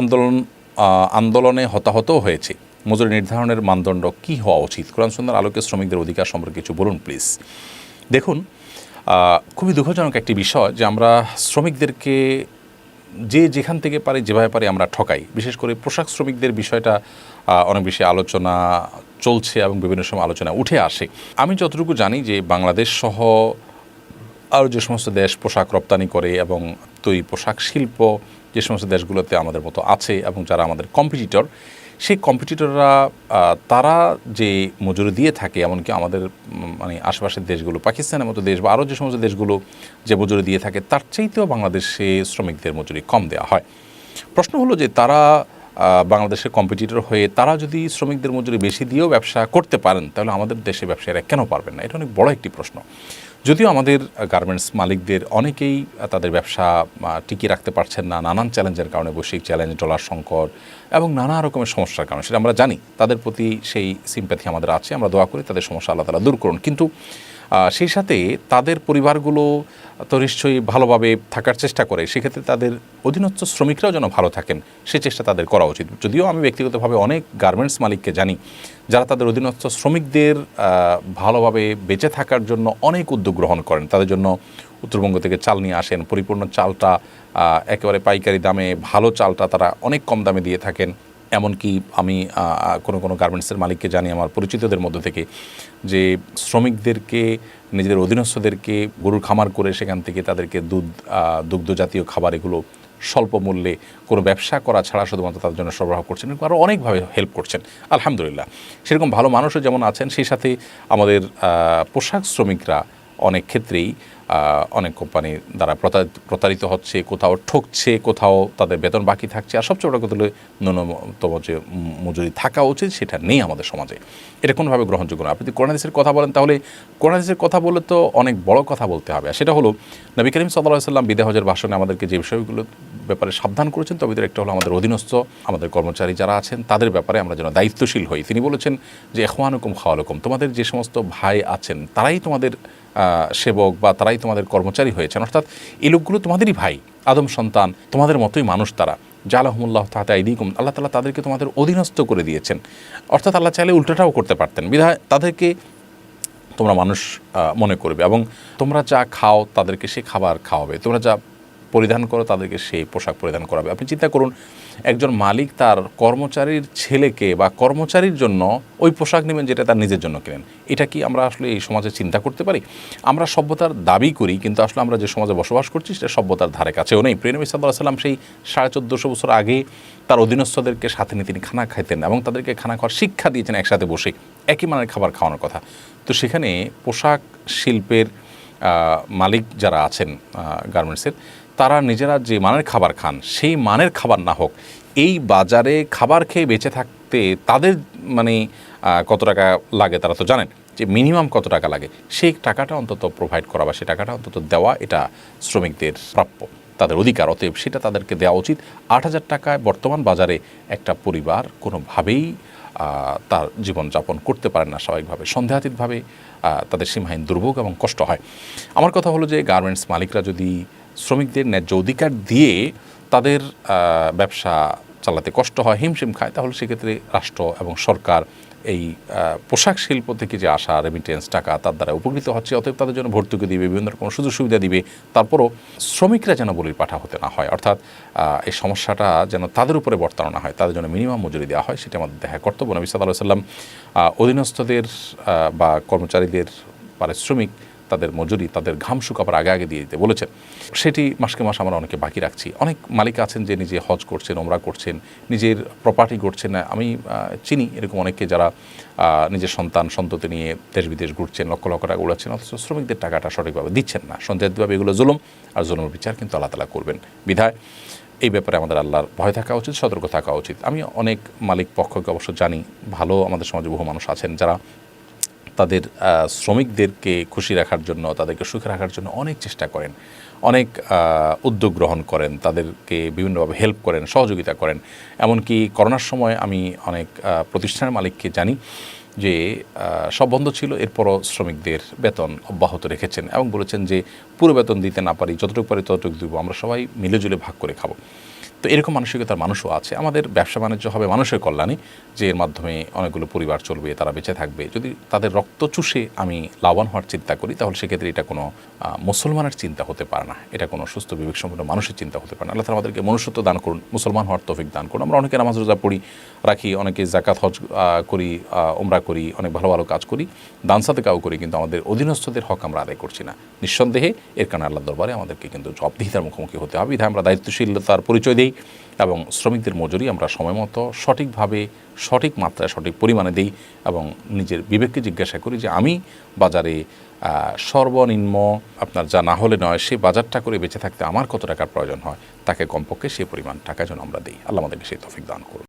আন্দোলনে হতাহতও হয়েছে। মজুরি নির্ধারণের মানদণ্ড কী হওয়া উচিত? কোরআন সুন্নাহর আলোকে শ্রমিকদের অধিকার সম্পর্কে কিছু বলুন প্লিজ। দেখুন, খুবই দুঃখজনক একটি বিষয় যে আমরা শ্রমিকদেরকে যেখান থেকে পারি, যেভাবে পারি আমরা ঠকাই। বিশেষ করে পোশাক শ্রমিকদের বিষয়টা অনেক বেশি আলোচনা চলছে এবং বিভিন্ন সময় আলোচনা উঠে আসে। আমি যতটুকু জানি যে বাংলাদেশ সহ আরও যে সমস্ত দেশ পোশাক রপ্তানি করে এবং তৈরি পোশাক শিল্প যে সমস্ত দেশগুলোতে আমাদের মতো আছে এবং যারা আমাদের কম্পিটিটর, সেই কম্পিটিটররা তারা যে মজুরি দিয়ে থাকে, এমনকি আমাদের মানে আশেপাশের দেশগুলো, পাকিস্তানের মতো দেশ বা আরও যে সমস্ত দেশগুলো যে মজুরি দিয়ে থাকে, তার চাইতেও বাংলাদেশে শ্রমিকদের মজুরি কম দেওয়া হয়। প্রশ্ন হলো যে তারা বাংলাদেশের কম্পিটিটর হয়ে তারা যদি শ্রমিকদের মজুরি বেশি দিয়েও ব্যবসা করতে পারেন, তাহলে আমাদের দেশে ব্যবসায়ীরা কেন পারবেন না? এটা অনেক বড় একটি প্রশ্ন। যদিও আমাদের গার্মেন্টস মালিকদের অনেকেই তাদের ব্যবসা টিকিয়ে রাখতে পারছেন না নানান চ্যালেঞ্জের কারণে, বৈশ্বিক চ্যালেঞ্জ, ডলার সংকট এবং নানা রকমের সমস্যার কারণে, সেটা আমরা জানি। তাদের প্রতি সেই সিম্প্যাথি আমাদের আছে, আমরা দোয়া করি তাদের সমস্যা আল্লাহ তাআলা দূর করুন। কিন্তু সেই সাথে তাদের পরিবারগুলো তো নিশ্চয়ই ভালোভাবে থাকার চেষ্টা করে, সেক্ষেত্রে তাদের অধীনস্থ শ্রমিকরাও যেন ভালো থাকেন সে চেষ্টা তাদের করা উচিত। যদিও আমি ব্যক্তিগতভাবে অনেক গার্মেন্টস মালিককে জানি যারা তাদের অধীনস্থ শ্রমিকদের ভালোভাবে বেঁচে থাকার জন্য অনেক উদ্যোগ গ্রহণ করেন। তাদের জন্য উত্তরবঙ্গ থেকে চাল নিয়ে আসেন, পরিপূর্ণ চালটা একেবারে পাইকারি দামে, ভালো চালটা তারা অনেক কম দামে দিয়ে থাকেন। এমনকি আমি কোনো গার্মেন্টসের মালিককে জানি আমার পরিচিতদের মধ্যে থেকে যে শ্রমিকদেরকে, নিজেদের অধীনস্থদেরকে গরুর খামার করে সেখান থেকে তাদেরকে দুগ্ধ জাতীয় খাবার এগুলো স্বল্প মূল্যে কোনো ব্যবসা করা ছাড়া শুধুমাত্র তাদের জন্য সরবরাহ করছেন, আরও অনেকভাবে হেল্প করছেন আলহামদুলিল্লাহ। সেরকম ভালো মানুষও যেমন আছেন, সেই সাথে আমাদের পোশাক শ্রমিকরা অনেক ক্ষেত্রেই অনেক কোম্পানি দ্বারা প্রতারিত হচ্ছে, কোথাও ঠকছে, কোথাও তাদের বেতন বাকি থাকছে। আর সবচেয়ে বড় কথা হলো ন্যূনতম যে মজুরি থাকা উচিত সেটা নেই আমাদের সমাজে। এটা কোনোভাবে গ্রহণযোগ্য না। আপনি যদি কোরআন হাদিসের কথা বলেন, তাহলে কোরআন হাদিসের কথা বলে তো অনেক বড় কথা বলতে হবে। আর সেটা হলো নবী করিম সাল্লাল্লাহু আলাইহি ওয়াসাল্লাম বিদায় হজের ভাষণে আমাদেরকে যে বিষয়গুলো ব্যাপারে সাবধান করেছেন, তবে একটা হলো আমাদের অধীনস্থ আমাদের কর্মচারী যারা আছেন তাদের ব্যাপারে আমরা যেন দায়িত্বশীল হই। তিনি বলেছেন যে ইখওয়ানুকুম খাওয়ালুকুম, তোমাদের যে সমস্ত ভাই আছেন তারাই তোমাদের সেবক বা তারাই তোমাদের কর্মচারী হয়েছেন, অর্থাৎ এই লোকগুলো তোমাদেরই ভাই, আদম সন্তান, তোমাদের মতোই মানুষ তারা। জালাহুমুল্লাহ তাহতা আইদিকুম, আল্লাহ তাআলা তাদেরকে তোমাদের অধীনস্থ করে দিয়েছেন। অর্থাৎ আল্লাহ চাইলে উল্টোটাও করতে পারতেন, বিধায় তাদেরকে তোমরা মানুষ মনে করবে, এবং তোমরা যা খাও তাদেরকে সে খাবার খাওয়াবে, তোমরা যা পরিধান করো তাদেরকে সেই পোশাক পরিধান করাবে। আপনি চিন্তা করুন, একজন মালিক তার কর্মচারীর ছেলেকে বা কর্মচারীর জন্য ওই পোশাক নেবেন যেটা তার নিজের জন্য কেনেন। এটা কি আমরা আসলে এই সমাজে চিন্তা করতে পারি? আমরা সভ্যতার দাবি করি, কিন্তু আসলে আমরা যে সমাজে বসবাস করছি সেটা সভ্যতার ধারে কাছেও নেই। প্রিয় নবী সাল্লাল্লাহু আলাইহি ওয়াসাল্লাম সেই 1450 বছর আগে তার অধীনস্থদেরকে সাথে নিয়ে তিনি খানা খাইতেন এবং তাদেরকে খানা খাওয়ার শিক্ষা দিয়েছেন একসাথে বসে, একই মানের খাবার খাওয়ানোর কথা। তো সেখানে পোশাক শিল্পের মালিক যারা আছেন গার্মেন্টসের, তারা নিজেরা যে মানের খাবার খান সেই মানের খাবার না হোক, এই বাজারে খাবার খেয়ে বেঁচে থাকতে তাদের মানে কত টাকা লাগে তারা তো জানেন, যে মিনিমাম কত টাকা লাগে, সেই টাকাটা অন্তত প্রোভাইড করা বা সেই টাকাটা অন্তত দেওয়া, এটা শ্রমিকদের প্রাপ্য, তাদের অধিকার। অতএব সেটা তাদেরকে দেওয়া উচিত। 8,000 টাকায় বর্তমান বাজারে একটা পরিবার কোনোভাবেই তার জীবনযাপন করতে পারেন না স্বাভাবিকভাবে, সন্দেহাতীতভাবে তাদের সীমাহীন দুর্ভোগ এবং কষ্ট হয়। আমার কথা হলো যে গার্মেন্টস মালিকরা যদি শ্রমিকদের ন্যায্য অধিকার দিয়ে তাদের ব্যবসা চালাতে কষ্ট হয়, হিমশিম খায়, তাহলে সেক্ষেত্রে রাষ্ট্র এবং সরকার এই পোশাক শিল্প থেকে যে আসা রেমিটেন্স টাকা তার দ্বারা উপকৃত হচ্ছে। অতএব তাদের জন্য ভর্তুকি দিবে, বিভিন্ন রকম সুযোগ সুবিধা দিবে, তারপরও শ্রমিকরা যেন বলির পাঠা হতে না হয়, অর্থাৎ এই সমস্যাটা যেন তাদের উপরে বর্তানো না হয়, তাদের জন্য মিনিমাম মজুরি দেওয়া হয়, সেটা আমাদের দেখা কর্তব্য। নবী সাল্লাল্লাহু আলাইহি ওয়াসাল্লাম অধীনস্থদের বা কর্মচারীদের পারিশ্রমিক, তাদের মজুরি, তাদের ঘাম শুকাবার আগে আগে দিয়ে দিতে বলেছেন। সেটি মাসকে মাস আমরা অনেকে বাকি রাখছি। অনেক মালিক আছেন যে নিজে হজ করছেন, ওমরা করছেন, নিজের প্রপার্টি করছেন না। আমি চিনি এরকম অনেককে যারা নিজের সন্তান সন্ততি নিয়ে দেশ বিদেশ ঘুরছেন, লক্ষ লক্ষ টাকা উড়াচ্ছেন, অথচ শ্রমিকদের টাকাটা সঠিকভাবে দিচ্ছেন না। সন্দেহাতীতভাবে এগুলো জুলুম, আর জুলুমের বিচার কিন্তু আল্লাহ তাআলা করবেন। বিধায় এই ব্যাপারে আমাদের আল্লাহর ভয় থাকা উচিত, সতর্ক থাকা উচিত। আমি অনেক মালিক পক্ষকে অবশ্য জানি, ভালো আমাদের সমাজে বহু মানুষ আছেন যারা তাদের শ্রমিকদেরকে খুশি রাখার জন্য, তাদেরকে সুখে রাখার জন্য অনেক চেষ্টা করেন, অনেক উদ্যোগ গ্রহণ করেন, তাদেরকে বিভিন্নভাবে হেল্প করেন, সহযোগিতা করেন। এমনকি করোনার সময় আমি অনেক প্রতিষ্ঠানের মালিককে জানি যে সব বন্ধ ছিল, এরপরও শ্রমিকদের বেতন অব্যাহত রেখেছেন এবং বলেছেন যে পুরো বেতন দিতে না পারি, যতটুকু পারি ততটুকু দিব, আমরা সবাই মিলেজুলে ভাগ করে খাবো। তো এরকম মানসিকতার মানুষও আছে। আমাদের ব্যবসা বাণিজ্য হবে মানুষের কল্যাণে, যে এর মাধ্যমে অনেকগুলো পরিবার চলবে, তারা বেঁচে থাকবে। যদি তাদের রক্ত চুষে আমি লাভবান হওয়ার চিন্তা করি, তাহলে সেক্ষেত্রে এটা কোনো মুসলমানের চিন্তা হতে পারে না, এটা কোনো সুস্থ বিবেকসম্পন্ন মানুষের চিন্তা হতে পারে না। আল্লাহ তাআলা আমাদেরকে মনুষ্যত্ব দান করুন, মুসলমান হওয়ার তৌফিক দান করুন। আমরা অনেকে নামাজ রোজা পড়ি, রাখি, অনেকে জাকাত হজ করি, ওমরা করি, অনেক ভালো ভালো কাজ করি, দান সাদেকাও করি, কিন্তু আমাদের অধীনস্থদের হক আমরা আদায় করছি না। নিঃসন্দেহে এর কারণে আল্লাহর দরবারে আমাদেরকে কিন্তু জবাবদিহিতার মুখোমুখি হতে হবে। বিধায় আমরা দায়িত্বশীলতার পরিচয় দিই এবং শ্রমিকদের মজুরি আমরা সময় মতো সঠিকভাবে, সঠিক মাত্রায়, সঠিক পরিমাণে দিই এবং নিজের বিবেককে জিজ্ঞাসা করি যে আমি বাজারে সর্বনিম্ন আপনার যা না হলে নয়, সে বাজারটা করে বেঁচে থাকতে আমার কত টাকার প্রয়োজন হয়, তাকে কমপক্ষে সেই পরিমাণ টাকা যেন আমরা দিই। আল্লাহ আমাদেরকে সেই তৌফিক দান করুন।